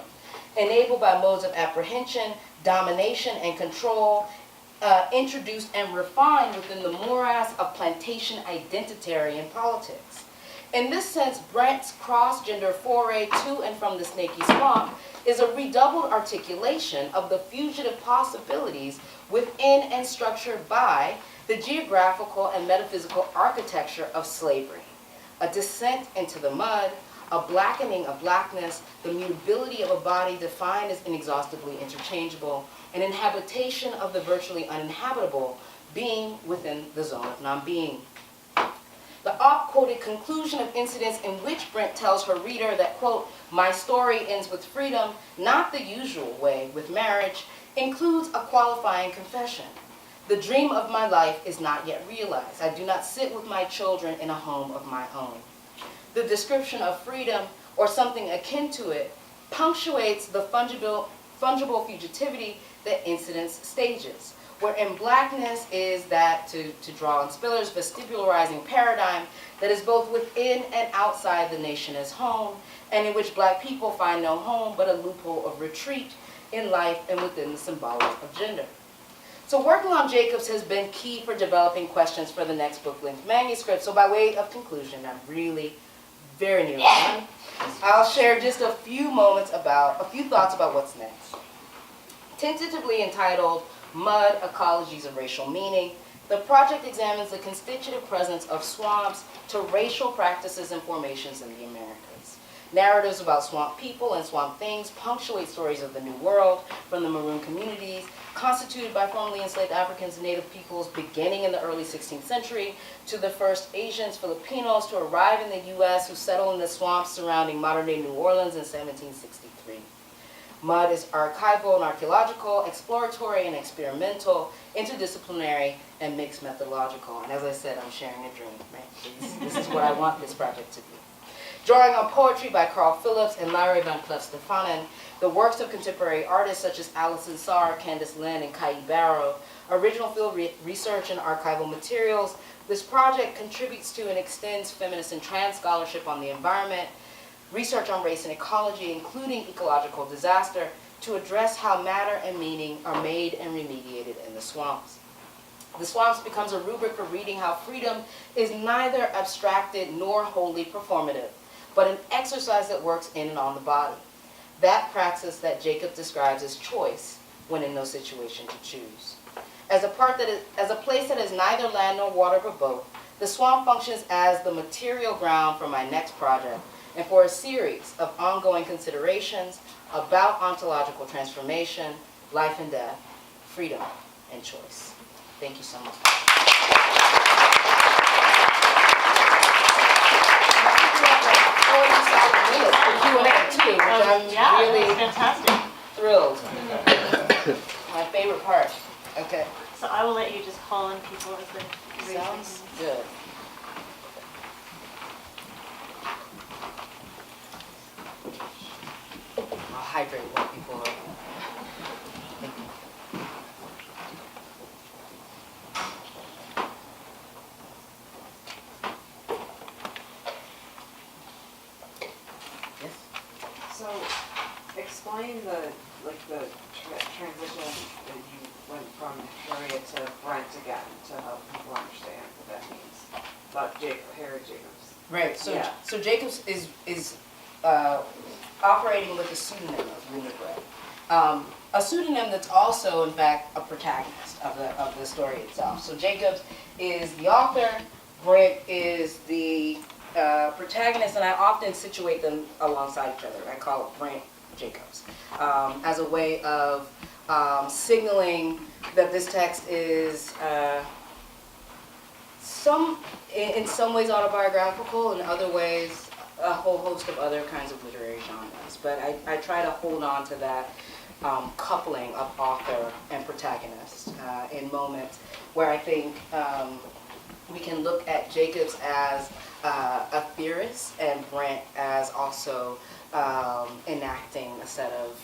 S2: enabled by modes of apprehension, domination, and control, introduced and refined within the morass of plantation identitarian politics. In this sense, Brent's cross-gender foray to and from the snaky swamp is a redoubled articulation of the fugitive possibilities within and structured by the geographical and metaphysical architecture of slavery. A descent into the mud, a blackening of blackness, the mutability of a body defined as inexhaustibly interchangeable, an inhabitation of the virtually uninhabitable, being within the zone of non-being. The oft-quoted conclusion of incidents in which Brent tells her reader that, quote, my story ends with freedom, not the usual way with marriage, includes a qualifying confession. The dream of my life is not yet realized. I do not sit with my children in a home of my own. The description of freedom, or something akin to it, punctuates the fungible fugitivity that incidents stages, wherein blackness is that, to draw on Spiller's vestibularizing paradigm, that is both within and outside the nation as home, and in which black people find no home but a loophole of retreat in life and within the symbolic of gender. So working on Jacobs has been key for developing questions for the next book-length manuscript. So by way of conclusion, I'm really very nearly done. I'll share just a few thoughts about what's next. Tentatively entitled Mud, Ecologies of Racial Meaning, the project examines the constitutive presence of swamps to racial practices and formations in the Americas. Narratives about swamp people and swamp things punctuate stories of the New World from the maroon communities constituted by formerly enslaved Africans and Native peoples beginning in the early 16th century to the first Asians, Filipinos to arrive in the U.S. who settled in the swamps surrounding modern-day New Orleans in 1763. Mud is archival and archaeological, exploratory and experimental, interdisciplinary, and mixed methodological. And as I said, I'm sharing a dream, right? This is what I want this project to be. Drawing on poetry by Carl Phillips and Larry Van Cleef Stefanen, the works of contemporary artists such as Alison Sarr, Candice Lynn, and Kai Barrow, original field research and archival materials, this project contributes to and extends feminist and trans scholarship on the environment, research on race and ecology, including ecological disaster, to address how matter and meaning are made and remediated in the swamps. The swamps becomes a rubric for reading how freedom is neither abstracted nor wholly performative, but an exercise that works in and on the body. That praxis that Jacob describes as choice when in no situation to choose. As a place that is neither land nor water but both, the swamp functions as the material ground for my next project and for a series of ongoing considerations about ontological transformation, life and death, freedom, and choice. Thank you so much. Q&A, which I'm really
S1: fantastic.
S2: Thrilled. My favorite part. Okay.
S1: So I will let you just call on people as they raise their
S2: Sounds
S1: hands.
S2: good. I'll hydrate while people are. Thank you. Yes?
S3: So, explain the transition that you went from Harriet to Brent again to help people understand what that means about Harriet Jacobs.
S2: Right. So
S3: Yeah.
S2: so Jacobs is operating with a pseudonym of Luna Gray. A pseudonym that's also, in fact, a protagonist of the story itself. So Jacobs is the author, Brent is the protagonist, and I often situate them alongside each other. I call Brent Jacobs, as a way of signaling that this text is in some ways autobiographical, in other ways a whole host of other kinds of literary genres. But I try to hold on to that coupling of author and protagonist in moments where I think we can look at Jacobs as a theorist and Brent as also enacting a set of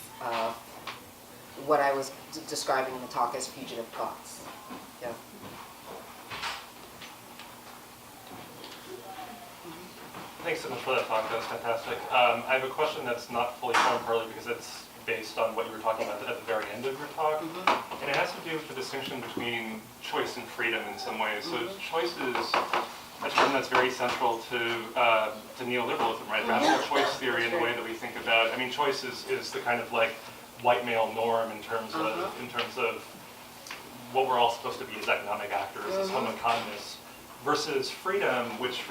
S2: what I was describing in the talk as fugitive thoughts. Yeah.
S4: Thanks so much for that talk. That was fantastic. I have a question that's not fully formed, partly because it's based on what you were talking about at the very end of your talk. Mm-hmm. And it has to do with the distinction between choice and freedom in some ways. Mm-hmm. So choice is a term that's very central to neoliberalism, right? Radical choice theory in the way that we think about, I mean, choice is the kind of like white male norm in terms of what we're all supposed to be as economic actors, as homo economists, versus freedom, which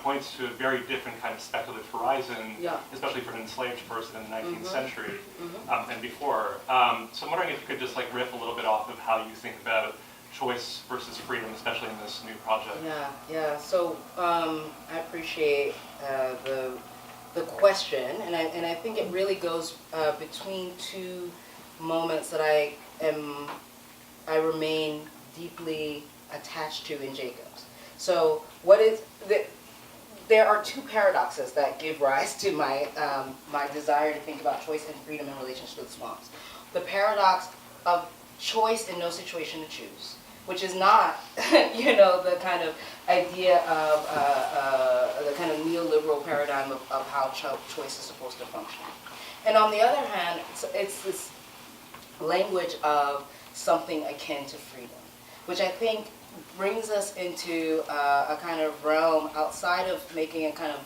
S4: points to a very different kind of speculative horizon, especially for an enslaved person in the 19th century and before. So I'm wondering if you could just like riff a little bit off of how you think about choice versus freedom, especially in this new project.
S2: Yeah. So I appreciate the question, and I think it really goes between two moments that I remain deeply attached to in Jacobs. So there are two paradoxes that give rise to my my desire to think about choice and freedom in relationship to the swamps. The paradox of choice in no situation to choose, which is not, the kind of idea of the kind of neoliberal paradigm of how choice is supposed to function. And on the other hand, it's this language of something akin to freedom, which I think brings us into a kind of realm outside of making a kind of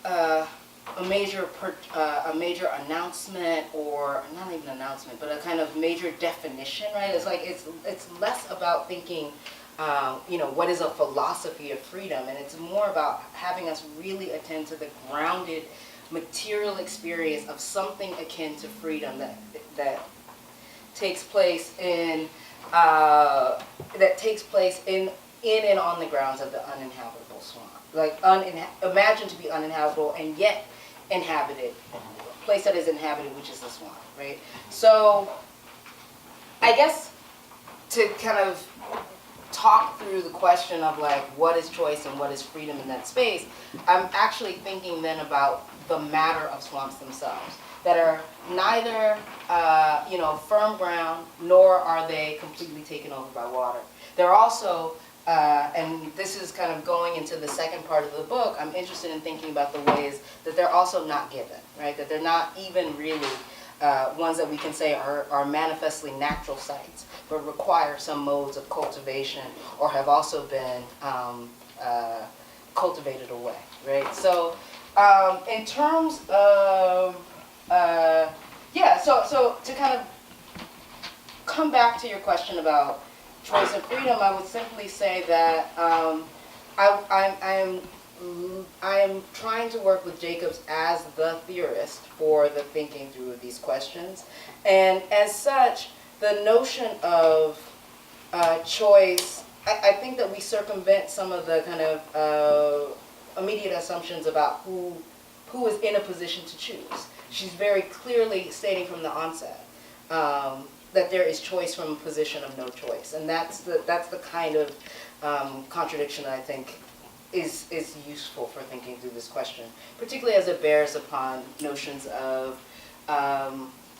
S2: a major announcement, or not even announcement, but a kind of major definition, right? It's like it's less about thinking, what is a philosophy of freedom, and it's more about having us really attend to the grounded material experience of something akin to freedom that takes place in and on the grounds of the uninhabitable swamp, like imagined to be uninhabitable and yet inhabited, a place that is inhabited, which is the swamp, right? So I guess to kind of talk through the question of like what is choice and what is freedom in that space, I'm actually thinking then about the matter of swamps themselves, that are neither firm ground, nor are they completely taken over by water. They're also, and this is kind of going into the second part of the book, I'm interested in thinking about the ways that they're also not given, right? That they're not even really ones that we can say are manifestly natural sites, but require some modes of cultivation or have also been cultivated away, right? So in terms of, so to kind of come back to your question about choice and freedom, I would simply say that I am trying to work with Jacobs as the theorist for the thinking through of these questions. And as such, the notion of choice, I think that we circumvent some of the kind of immediate assumptions about who is in a position to choose. She's very clearly stating from the onset that there is choice from a position of no choice, and that's the kind of contradiction that I think is useful for thinking through this question, particularly as it bears upon notions of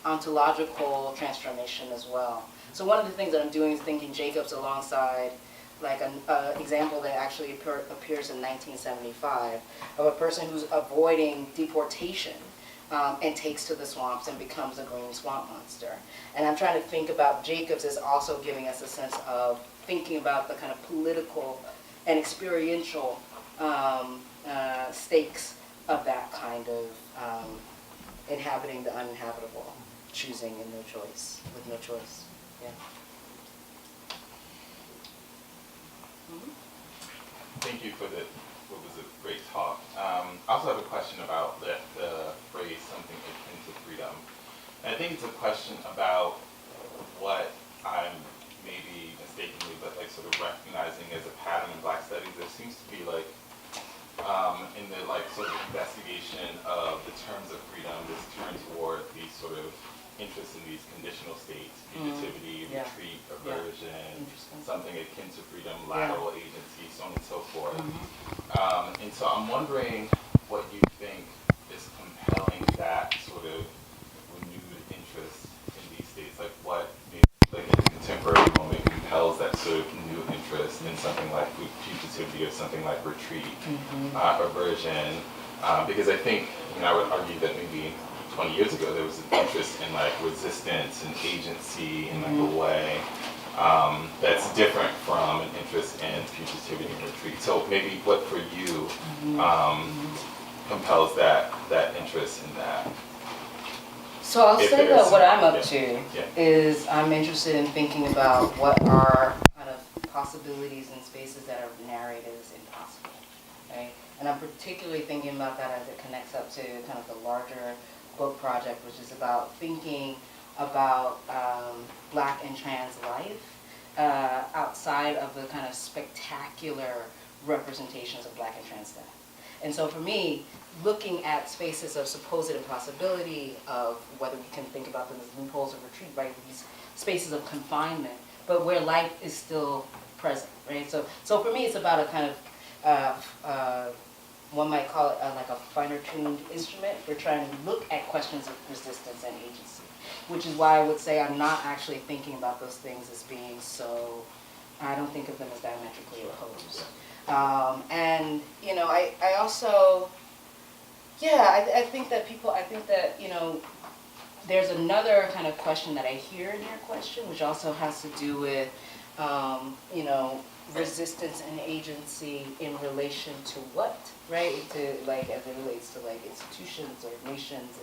S2: ontological transformation as well. So one of the things that I'm doing is thinking Jacobs alongside like an example that actually appears in 1975 of a person who's avoiding deportation and takes to the swamps and becomes a green swamp monster. And I'm trying to think about Jacobs as also giving us a sense of thinking about the kind of political and experiential stakes of that kind of inhabiting the uninhabitable, choosing and no choice, with no choice. Yeah.
S5: Thank you for the what was a great talk. I also have a question about the phrase something akin to freedom. And I think it's a question about what I'm maybe mistakenly, but like sort of recognizing as a pattern in Black studies. There seems to be like, in the like sort of investigation of the terms of freedom, this turn toward these sort of interest in these conditional states, fugitivity, retreat, aversion, something akin to freedom, lateral agency, so on and so forth. And so I'm wondering what you think is compelling that sort of renewed interest in these states, like what maybe like in the contemporary moment compels that sort of new interest in something like fugitivity or something like retreat, aversion, because I think, I would argue that maybe 20 years ago there was an interest in like resistance and agency in like a way that's different from an interest in fugitivity and retreat. So maybe what for you compels that interest in that?
S2: So I'll
S5: If
S2: say
S5: there is
S2: that what I'm up
S5: some-
S2: to is I'm interested in thinking about what are kind of possibilities in spaces that are narrated as impossible, right? And I'm particularly thinking about that as it connects up to kind of the larger book project, which is about thinking about Black and trans life outside of the kind of spectacular representations of Black and trans death. And so for me, looking at spaces of supposed impossibility, of whether we can think about them as loopholes of retreat, right, these spaces of confinement, but where life is still present, right? So for me, it's about a kind of, one might call it like a finer-tuned instrument for trying to look at questions of resistance and agency, which is why I would say I'm not actually thinking about those things as being so, I don't think of them as diametrically opposed. And, I also, I think that there's another kind of question that I hear in your question, which also has to do with, resistance and agency in relation to what, right? To like, as it relates to like institutions or nations.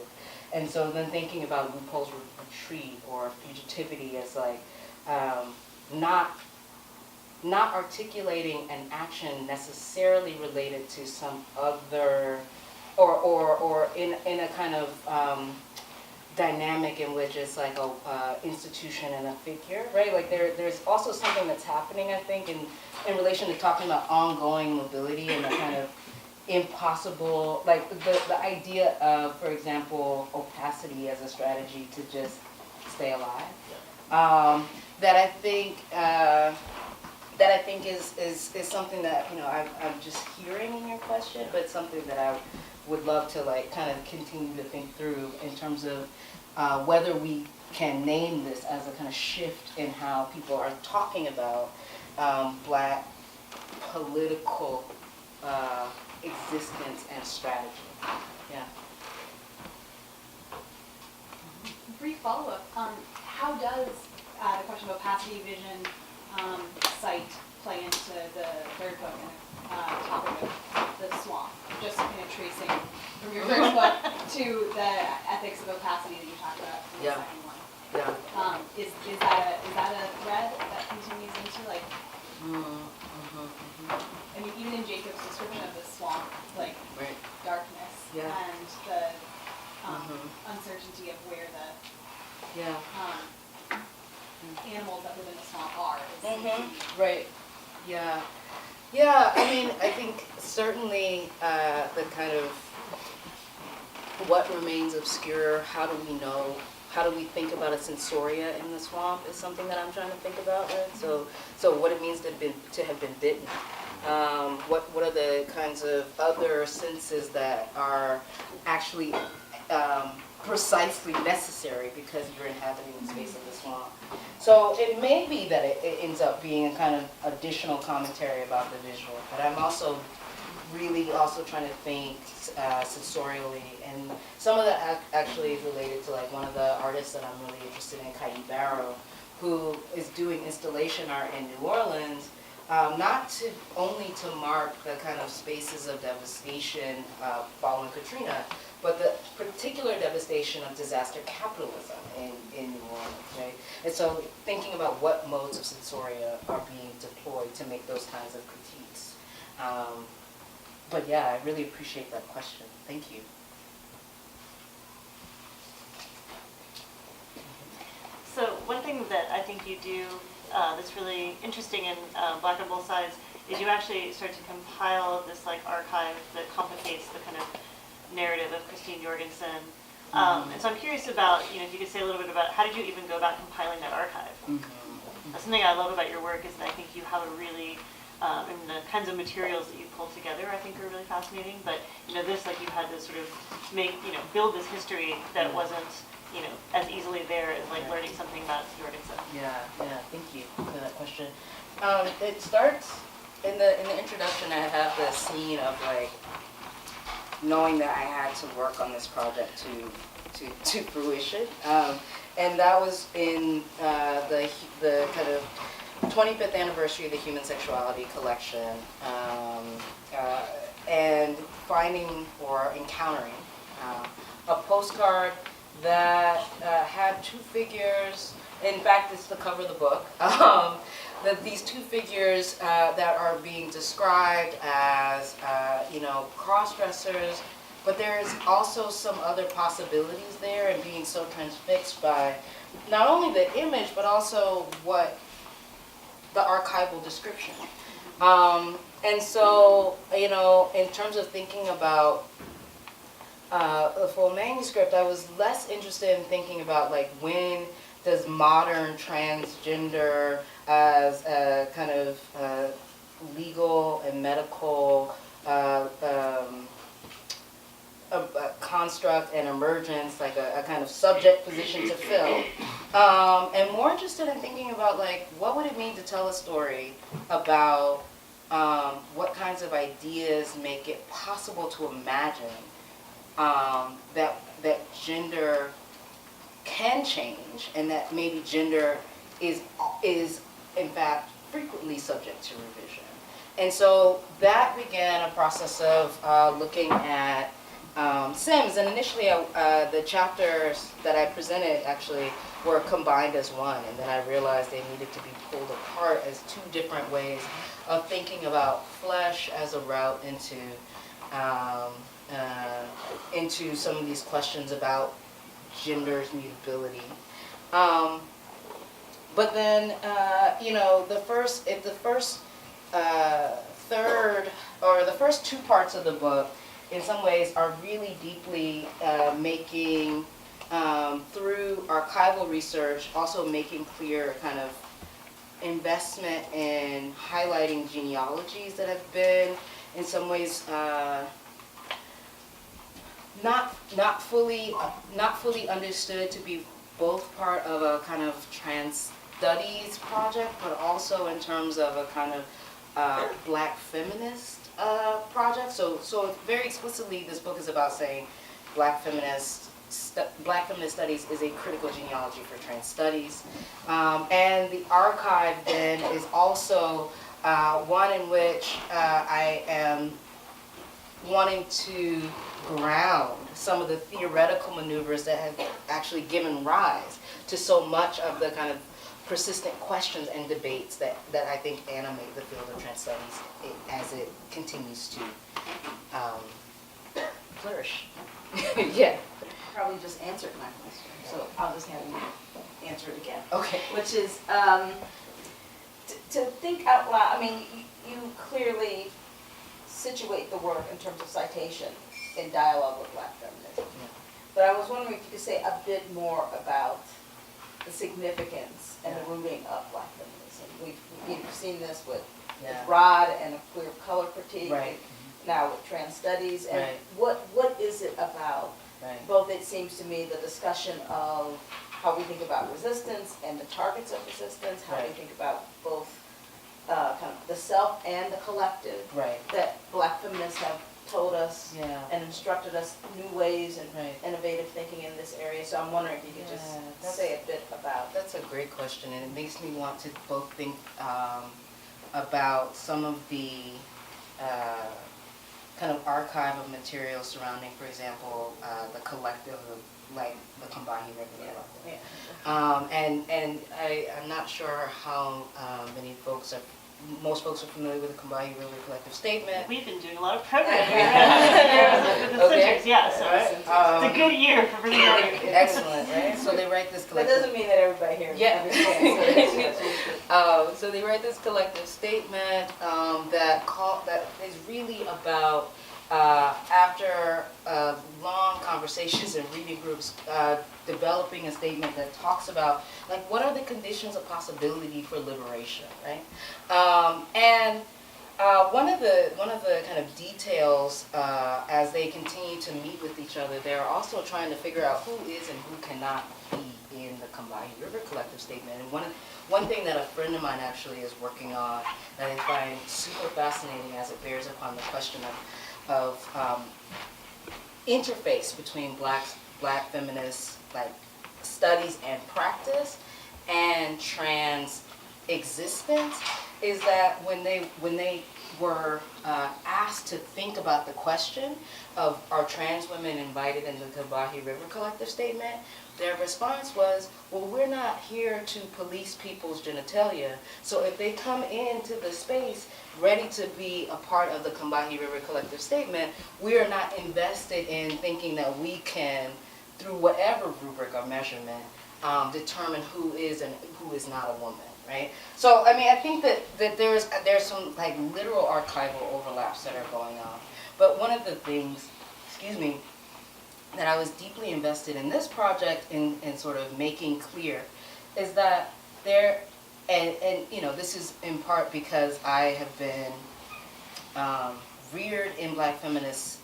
S2: And so then thinking about loopholes of retreat or fugitivity as like, not articulating an action necessarily related to some other, or in a kind of dynamic in which it's like a institution and a figure, right? Like there's also something that's happening, I think, in relation to talking about ongoing mobility and the kind of impossible, like the idea of, for example, opacity as a strategy to just stay alive. That I think is something that I'm just hearing in your question, but something that I would love to like kind of continue to think through in terms of whether we can name this as a kind of shift in how people are talking about Black political existence and strategy. Yeah.
S6: Brief follow-up. How does the question of opacity, vision, sight play into the third book and topic of the swamp? Just kind of tracing from your first book to the ethics of opacity that you talked about in the second one.
S2: Yeah.
S6: Is that a thread that continues into like? I mean, even in Jacob's description of the swamp, like darkness and the uncertainty of where the animals that live in the swamp are.
S2: Right. Yeah. Yeah. I mean, I think certainly the kind of what remains obscure. How do we know? How do we think about a sensoria in the swamp is something that I'm trying to think about. Right. So what it means to have been bitten. What are the kinds of other senses that are actually precisely necessary because you're inhabiting the space of the swamp. So it may be that it ends up being a kind of additional commentary about the visual, but I'm also really also trying to think sensorially, and some of that actually is related to like one of the artists that I'm really interested in, Kayi Barrow, who is doing installation art in New Orleans, not only to mark the kind of spaces of devastation following Katrina, but the particular devastation of disaster capitalism in New Orleans, right? And so thinking about what modes of sensoria are being deployed to make those kinds of critiques. but yeah, I really appreciate that question. Thank you.
S1: So one thing that I think you do that's really interesting in Black on Both Sides is you actually start to compile this like archive that complicates the kind of narrative of Christine Jorgensen. And so I'm curious about, if you could say a little bit about how did you even go about compiling that archive? That's something I love about your work is that I think you have a really, and the kinds of materials that you pull together I think are really fascinating. But, this, like you had to sort of build this history that wasn't, as easily there as like learning something about Jorgensen.
S2: Yeah, thank you for that question. It starts, in the introduction I have this scene of like, knowing that I had to work on this project to fruition. And that was in the kind of 25th anniversary of the Human Sexuality Collection, and finding or encountering a postcard that had two figures. In fact, it's the cover of the book. That these two figures that are being described as, cross-dressers, but there's also some other possibilities there, and being so transfixed by not only the image, but also what the archival description. And so, in terms of thinking about the full manuscript, I was less interested in thinking about like when does modern transgender as a kind of legal and medical a construct and emergence, like a kind of subject position to fill. And more interested in thinking about like, what would it mean to tell a story about what kinds of ideas make it possible to imagine that gender can change, and that maybe gender is in fact frequently subject to revision. And so that began a process of looking at Sims, and initially the chapters that I presented actually were combined as one, and then I realized they needed to be pulled apart as two different ways of thinking about flesh as a route into some of these questions about gender's mutability. But then, the first third, or the first two parts of the book, in some ways, are really deeply making, through archival research, also making clear kind of investment in highlighting genealogies that have been, in some ways, not fully understood to be both part of a kind of trans studies project, but also in terms of a kind of Black feminist project. So very explicitly, this book is about saying Black feminist studies is a critical genealogy for trans studies, and the archive then is also one in which I am wanting to ground some of the theoretical maneuvers that have actually given rise to so much of the kind of persistent questions and debates that I think animate the field of trans studies as it continues to flourish. Yeah.
S7: Probably just answered my question, so I'll just have you answer it again.
S2: Okay.
S7: Which is to think out loud. I mean, you clearly situate the work in terms of citation in dialogue with Black feminism.
S2: Yeah.
S7: But I was wondering if you could say a bit more about the significance and the rooting of Black feminism. We've seen this with Rod and a queer color critique,
S2: right.
S7: Now with trans studies, and
S2: right.
S7: what is it about?
S2: Right.
S7: Both, it seems to me, the discussion of how we think about resistance and the targets of resistance, how we think about both kind of the self and the collective,
S2: right.
S7: that Black feminists have told us
S2: Yeah.
S7: and instructed us new ways and
S2: Right.
S7: innovative thinking in this area. So I'm wondering if you could just say a bit about.
S2: That's a great question, and it makes me want to both think about some of the kind of archive of material surrounding, for example, the collective, like the Combahee River.
S7: Yeah.
S2: And I'm not sure how many folks are most folks are familiar with the Combahee River Collective Statement.
S1: We've been doing a lot of programming with the
S2: Okay.
S1: centers, yeah, so it's a good year for bringing on your
S2: Excellent, right? So they write this
S7: That
S2: collective.
S7: doesn't mean that everybody here
S2: Yeah.
S7: understands.
S2: So they write this collective statement that is really about after long conversations and reading groups, developing a statement that talks about like what are the conditions of possibility for liberation, right? One of the kind of details as they continue to meet with each other, they're also trying to figure out who is and who cannot be in the Combahee River Collective Statement. And one thing that a friend of mine actually is working on that I find super fascinating as it bears upon the question of interface between black feminist like studies and practice and trans existence is that when they were asked to think about the question of are trans women invited in the Combahee River Collective Statement, their response was, well, we're not here to police people's genitalia, so if they come into the space ready to be a part of the Combahee River Collective Statement, we are not invested in thinking that we can, through whatever rubric or measurement, determine who is and who is not a woman, right? So, I mean, I think that there's some like literal archival overlaps that are going on. But one of the things, that I was deeply invested in this project in sort of making clear is that there, and you know, this is in part because I have been reared in black feminist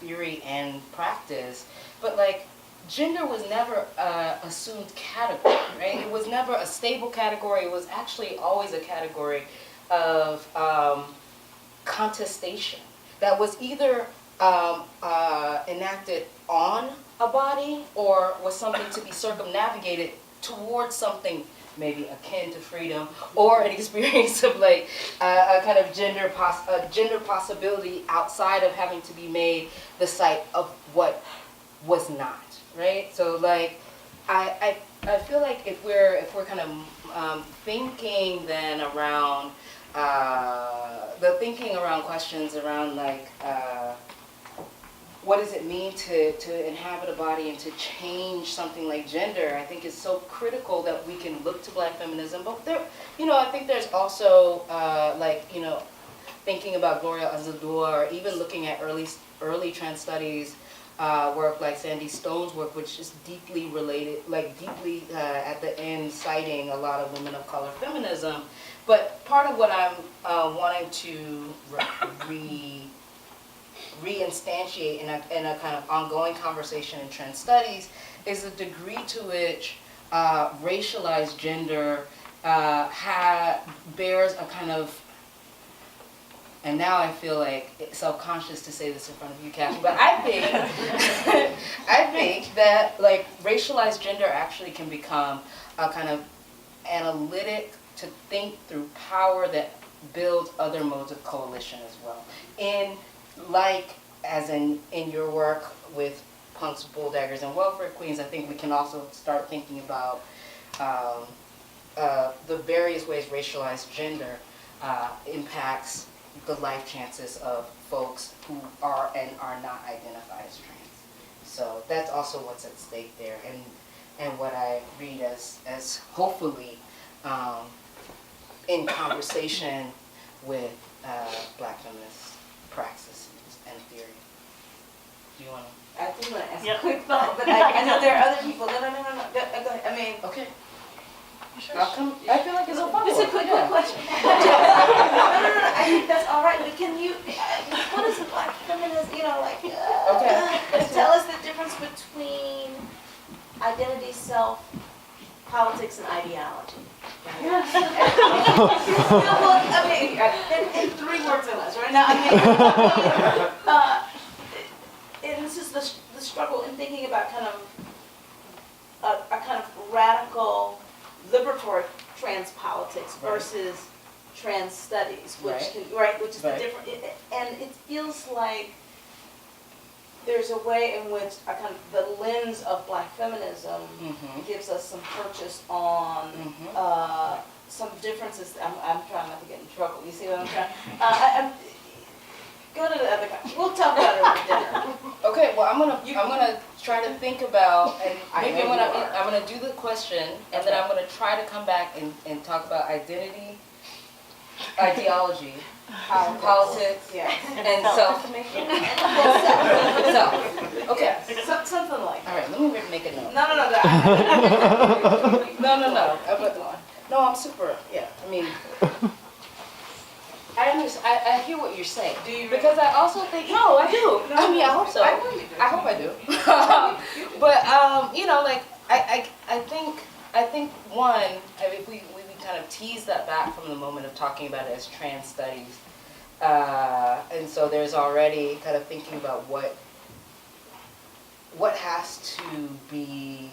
S2: theory and practice, but like gender was never assumed category, right? It was never a stable category. It was actually always a category of contestation that was either enacted on a body or was something to be circumnavigated towards something maybe akin to freedom or an experience of like a kind of gender possibility outside of having to be made the site of what was not, right? So like I feel like if we're kind of thinking then around the thinking around questions around like what does it mean to inhabit a body and to change something like gender, I think is so critical that we can look to black feminism. But there, you know, I think there's also like, you know, thinking about Gloria Azadua or even looking at early trans studies work like Sandy Stone's work, which is deeply related, like deeply at the end citing a lot of women of color feminism. But part of what I'm wanting to reinstantiate in a kind of ongoing conversation in trans studies is the degree to which racialized gender bears a kind of, and now I feel like self-conscious to say this in front of you, Kathy, but I think that like racialized gender actually can become a kind of analytic to think through power that builds other modes of coalition as well. Like, as in your work with punks, bull daggers, and welfare queens, I think we can also start thinking about the various ways racialized gender impacts the life chances of folks who are and are not identified as trans. So that's also what's at stake there, and what I read as hopefully in conversation with black feminist praxis and theory. Do you want to?
S7: I do want to ask
S1: Yep.
S7: a quick thought, but I know there are other people. No. Go ahead. I mean,
S2: Okay.
S1: Sure.
S2: I'll come. I feel like it's a follow-up.
S7: just a quick question. No. I think that's all right. But can you? What is the black feminist? You know, like.
S2: Okay.
S7: Tell us the difference between identity, self, politics, and ideology. Well, I mean, in 3 words or less, right now. I mean, and this is the struggle in thinking about kind of a kind of radical liberatory trans politics versus trans studies, which
S2: Right.
S7: can which is the
S2: Right.
S7: different. And it feels like there's a way in which I kind of, the lens of Black feminism
S2: Mhm.
S7: gives us some purchase on
S2: Mhm.
S7: some differences. I'm trying not to get in trouble. You see what I'm trying? Go to the other guy. We'll talk about it over dinner.
S2: Okay, well, I'm gonna try to think about, and
S7: I
S2: maybe
S7: know you are.
S2: I'm gonna do the question, and then I'm gonna try to come back and talk about identity, ideology, politics,
S7: Yeah.
S2: and self. Self. Okay.
S7: Something like
S2: All right. Let me make a note.
S7: No.
S2: No. No, I'm super. Yeah. I mean, I hear what you're saying.
S7: Do you
S2: Because I also think, no, I do.
S7: No,
S2: I mean, I hope so.
S7: I know you do.
S2: I hope I do. But you know, like I think one, if we kind of tease that back from the moment of talking about it as trans studies, and so there's already kind of thinking about what has to be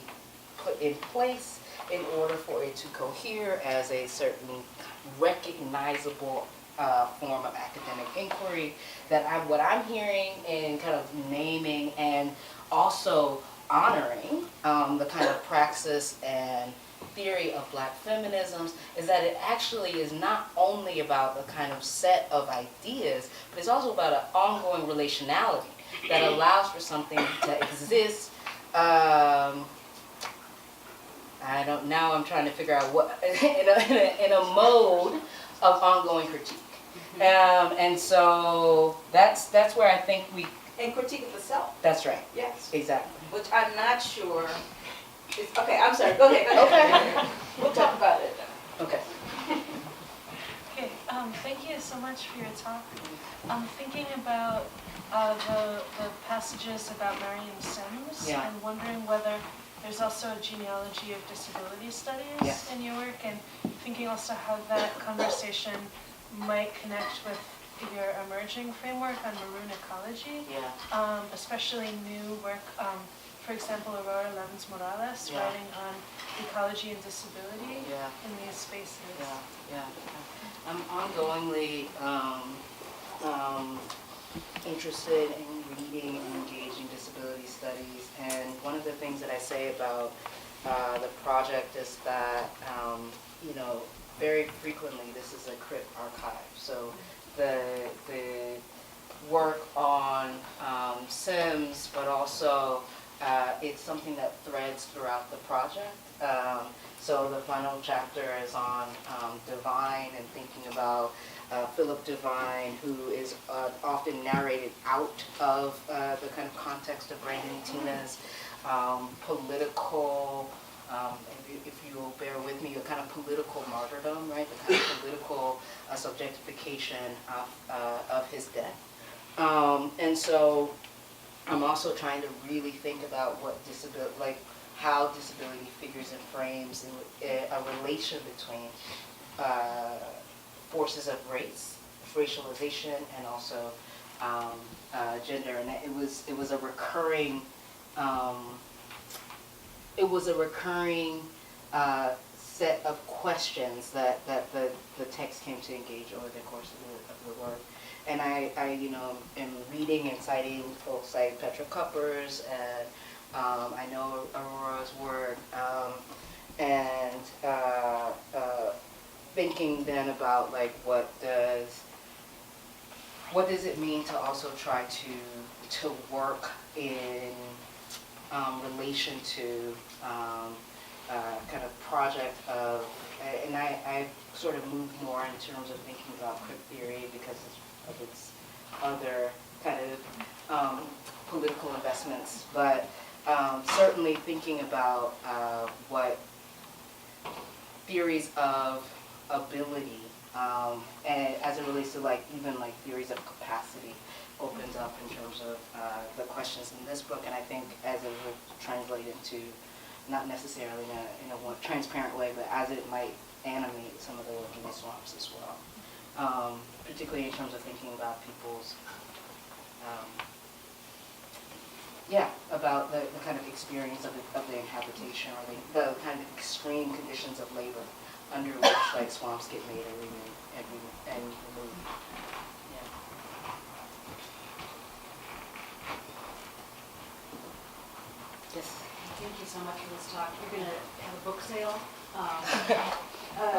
S2: put in place in order for it to cohere as a certain recognizable form of academic inquiry. What I'm hearing in kind of naming and also honoring the kind of praxis and theory of Black feminisms is that it actually is not only about the kind of set of ideas, but it's also about an ongoing relationality that allows for something to exist. Now I'm trying to figure out what in a mode of ongoing critique. And so that's where I think
S7: and critique of the self.
S2: that's right.
S7: Yes.
S2: Exactly.
S7: Which I'm not sure. Okay, I'm sorry. Go ahead.
S2: Okay.
S7: We'll talk about it.
S2: Okay.
S8: Okay, thank you so much for your talk. I'm thinking about the passages about Marion Sims
S2: Yeah.
S8: and wondering whether there's also a genealogy of disability studies
S2: Yes.
S8: in your work, and thinking also how that conversation might connect with your emerging framework on maroon ecology,
S2: Yeah.
S8: especially new work. For example, Aurora Levins Morales
S2: Yeah.
S8: writing on ecology and disability
S2: Yeah.
S8: in these spaces.
S2: Yeah. I'm ongoingly interested in reading and engaging disability studies, and one of the things that I say about the project is that very frequently this is a crypt archive. So the work on Sims, but also it's something that threads throughout the project. So the final chapter is on Divine and thinking about Philip Divine, who is often narrated out of the kind of context of Brandon and Tina's political, if you will bear with me, a kind of political martyrdom, right? The kind of political subjectification of his death. And so I'm also trying to really think about what how disability figures and frames a relation between forces of race, racialization, and also gender. And it was a recurring set of questions that the text came to engage over the course of the work. And I am reading and citing folks like Petra Kuppers, and I know Aurora's work, and thinking then about what does it mean to also try to work in relation to kind of project of, and I sort of moved more in terms of thinking about crypt theory because of its other kind of political investments, but certainly thinking about what theories of ability and as it relates to even theories of capacity opens up in terms of the questions in this book, and I think as it would translate into, not necessarily in a transparent way, but as it might animate some of the work in the swamps as well. Particularly in terms of thinking about people's, about the kind of experience of the inhabitation, or the kind of extreme conditions of labor under which swamps get made and removed.
S6: you so much for this talk. You're gonna have a book sale.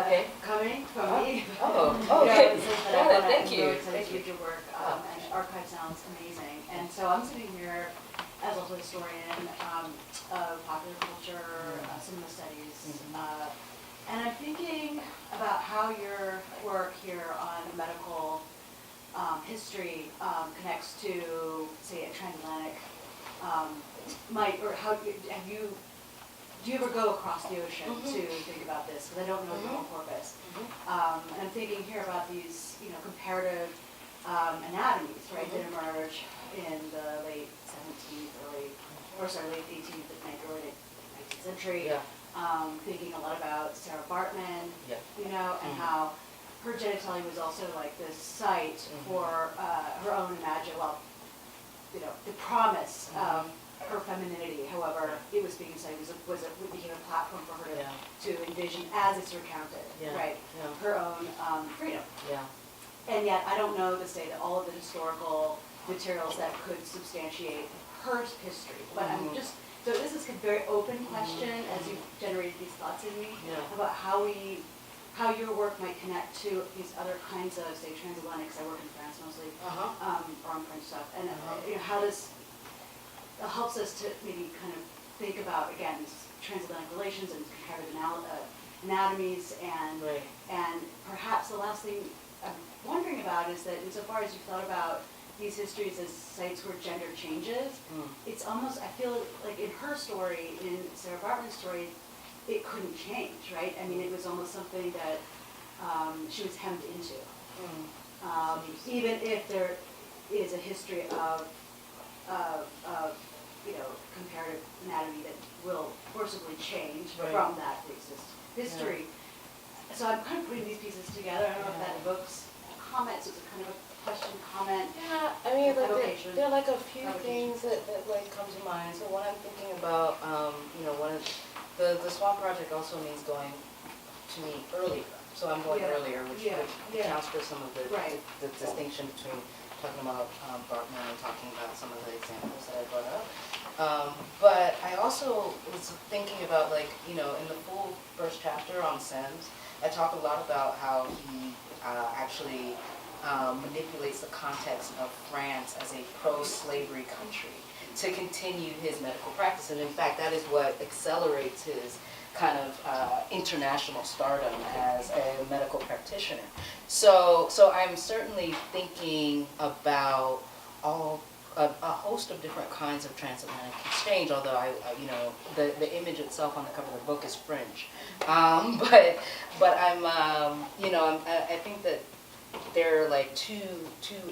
S2: Okay.
S6: Coming from me.
S2: Oh,
S6: Yeah,
S2: okay.
S6: it says that
S2: Got it. Thank
S6: I'm
S2: you.
S6: really excited
S2: Thank
S6: to
S2: you.
S6: read your work, and archive sounds amazing. And so I'm sitting here as also a historian of popular culture, cinema studies, and I'm thinking about how your work here on medical history connects to, say, a transatlantic or how do you ever go across the ocean to think about this? Because I don't know the whole corpus. And I'm thinking here about these, comparative anatomies, right, that emerge in the late 18th, early 19th century.
S2: Yeah.
S6: Thinking a lot about Sarah Bartman,
S2: Yeah.
S6: and how her genitalia was also like this site for her own the promise of her femininity. However, it was being cited became a platform for her to envision as it's recounted, right?
S2: Yeah.
S6: Her own freedom.
S2: Yeah.
S6: And yet, I don't know all of the historical materials that could substantiate her history. But I'm just, so this is a very open question as you've generated these thoughts in me about how your work might connect to these other kinds of, say, transatlantic, 'cause I work in France mostly, or on French stuff, and how this helps us to maybe kind of think about, again, these transatlantic relations and comparative anatomies, and perhaps the last thing I'm wondering about is that insofar as you've thought about these histories as sites where gender changes, it's almost, I feel like in her story, in Sarah Bartman's story, it couldn't change, right? I mean, it was almost something that she was hemmed into. Even if there is a history of comparative anatomy that will forcibly change from that racist history. So I'm kind of putting these pieces together. I don't know if that evokes comments. It's a kind of a question, comment.
S2: Yeah, I mean, like
S6: Evocation.
S2: there are like a few
S6: Evocation.
S2: things that like come to mind. So what I'm thinking about, one of the Swamp Project also means going to me earlier. So I'm going earlier, which accounts for some of the distinction between talking about Bartman and talking about some of the examples that I brought up. But I also was thinking about, like, in the full first chapter on Sims, I talk a lot about how he actually manipulates the context of France as a pro-slavery country to continue his medical practice. And in fact, that is what accelerates his kind of international stardom as a medical practitioner. So I'm certainly thinking about a host of different kinds of transatlantic exchange, although the image itself on the cover of the book is French. But I'm, I think that there are like two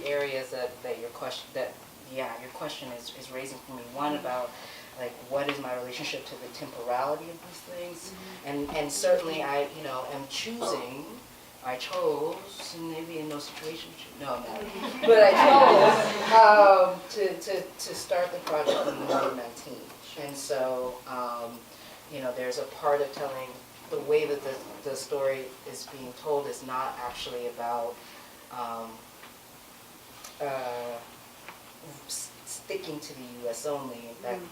S2: areas that your question is raising for me. One about, like, what is my relationship to the temporality of these things, and certainly I chose, and maybe in no situation, but I chose to start the project in 2019, and so there's a part of telling the way that the story is being told is not actually about sticking to the U.S. only. In fact,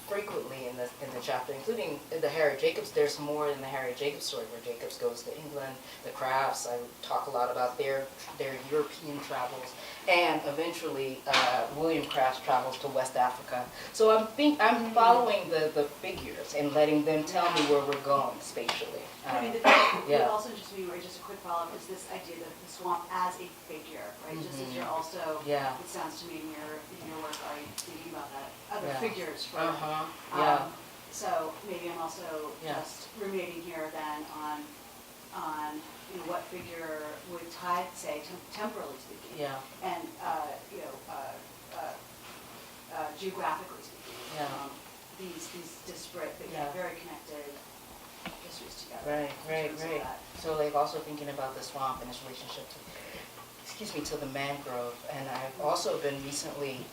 S2: frequently in the chapter, including the Harry Jacobs, there's more in the Harry Jacobs story where Jacobs goes to England, the Crafts. I talk a lot about their European travels, and eventually William Crafts travels to West Africa. So I'm following the figures and letting them tell me where we're going spatially.
S6: It also just a quick follow-up is this idea that the swamp as a figure, right? Just as you're also, it sounds to me in your work, are you thinking about that other figures for so maybe I'm also just ruminating here then on what figure would tie, say, temporally speaking, and geographically speaking, these disparate but yet very connected histories together.
S2: Right. So like also thinking about the swamp and its relationship to the mangrove, and I've also been recently,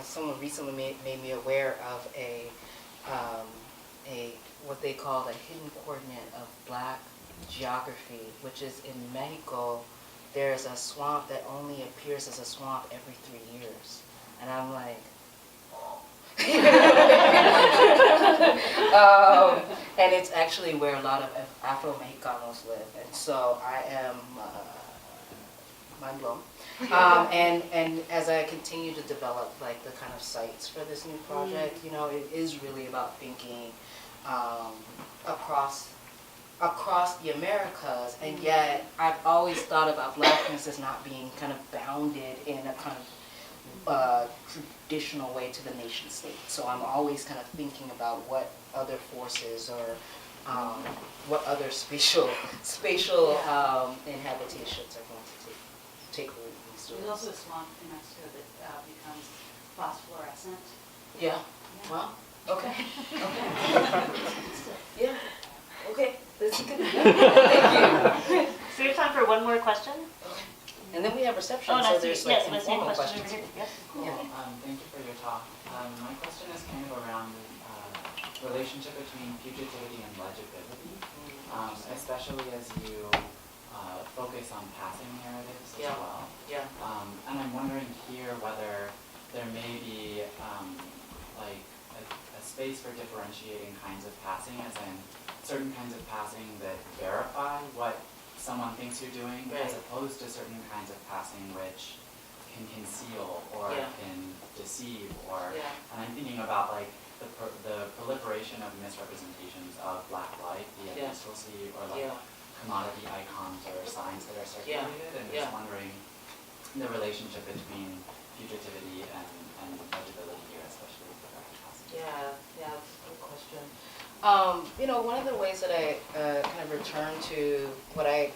S2: someone recently made me aware of a what they call a hidden coordinate of Black geography, which is in Mexico. There's a swamp that only appears as a swamp every 3 years, and I'm like, And it's actually where a lot of Afro-Mexicanos live, and so I am mind blown. And as I continue to develop like the kind of sites for this new project, you know, it is really about thinking across the Americas, and yet I've always thought about blackness as not being kind of bounded in a kind of traditional way to the nation state. So I'm always kind of thinking about what other forces or what other spatial inhabitations are going to take root in these
S6: There's
S2: stories.
S6: also a swamp in Mexico that becomes phosphorescent.
S2: Yeah, well, okay, yeah, okay, that's good. Thank you.
S1: So we have time for one more question?
S2: And then we have reception,
S1: Oh, and
S2: so
S1: I see,
S2: there's like
S1: yes, and I see a
S2: informal
S1: question
S2: questions.
S1: over here. Yes.
S2: Yeah.
S9: Thank you for your talk. My question is kind of around the relationship between fugitivity and legibility, especially as you focus on passing narratives as
S2: Yeah.
S9: well.
S2: Yeah.
S9: And I'm wondering here whether there may be like a space for differentiating kinds of passing, as in certain kinds of passing that verify what someone thinks you're doing,
S2: Right.
S9: as opposed to certain kinds of passing which can conceal or
S2: Yeah.
S9: can deceive, or
S2: Yeah.
S9: and I'm thinking about like the proliferation of misrepresentations of Black life, be it
S2: Yeah.
S9: minstrelsy or like
S2: Yeah.
S9: commodity icons or signs that are
S2: Yeah.
S9: circulated, and
S2: Yeah.
S9: just wondering the relationship between fugitivity and legibility here, especially with regard to passing.
S2: Yeah, that's a good question. You know, one of the ways that I kind of return to what I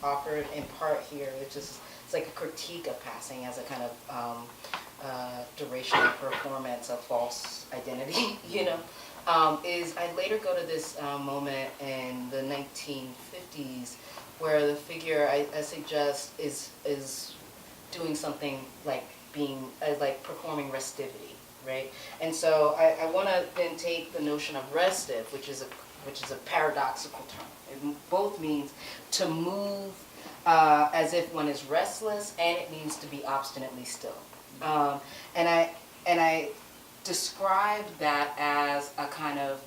S2: offered in part here, which is it's like a critique of passing as a kind of duration of performance of false identity, you know, is I later go to this moment in the 1950s where the figure I suggest is doing something like being like performing restivity, right? And so I want to then take the notion of restive, which is a paradoxical term. It both means to move as if one is restless, and it means to be obstinately still. And I describe that as a kind of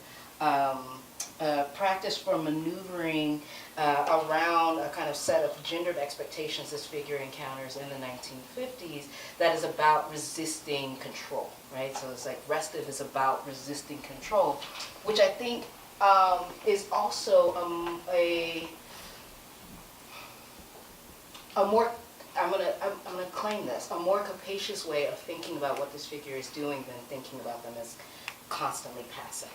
S2: practice for maneuvering around a kind of set of gendered expectations this figure encounters in the 1950s that is about resisting control, right? So it's like restive is about resisting control, which I think is also a more, I'm gonna claim this, a more capacious way of thinking about what this figure is doing than thinking about them as constantly passing.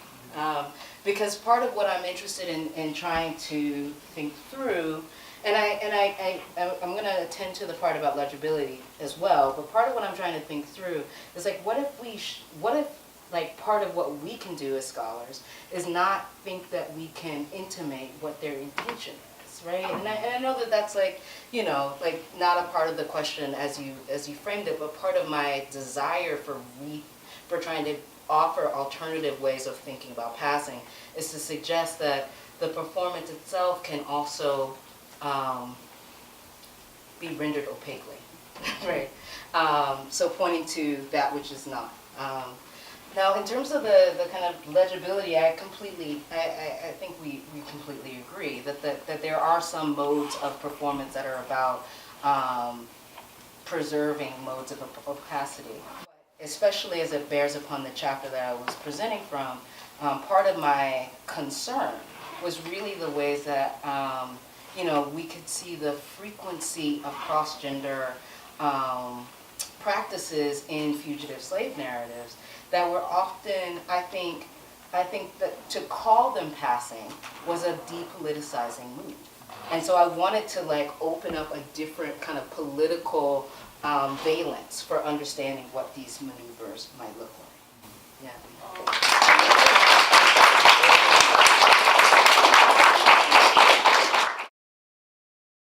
S2: Because part of what I'm interested in trying to think through, and I'm going to attend to the part about legibility as well, but part of what I'm trying to think through is like, what if like part of what we can do as scholars is not think that we can intimate what their intention is, right? And I know that that's like, you know, like not a part of the question as you framed it, but part of my desire for trying to offer alternative ways of thinking about passing is to suggest that the performance itself can also be rendered opaquely, right? So pointing to that which is not. Now, in terms of the kind of legibility, I think we completely agree that there are some modes of performance that are about preserving modes of opacity. Especially as it bears upon the chapter that I was presenting from, part of my concern was really the ways that, you know, we could see the frequency of cross-gender practices in fugitive slave narratives that were often, I think that to call them passing was a depoliticizing move. And so I wanted to like open up a different kind of political valence for understanding what these maneuvers might look like. Yeah.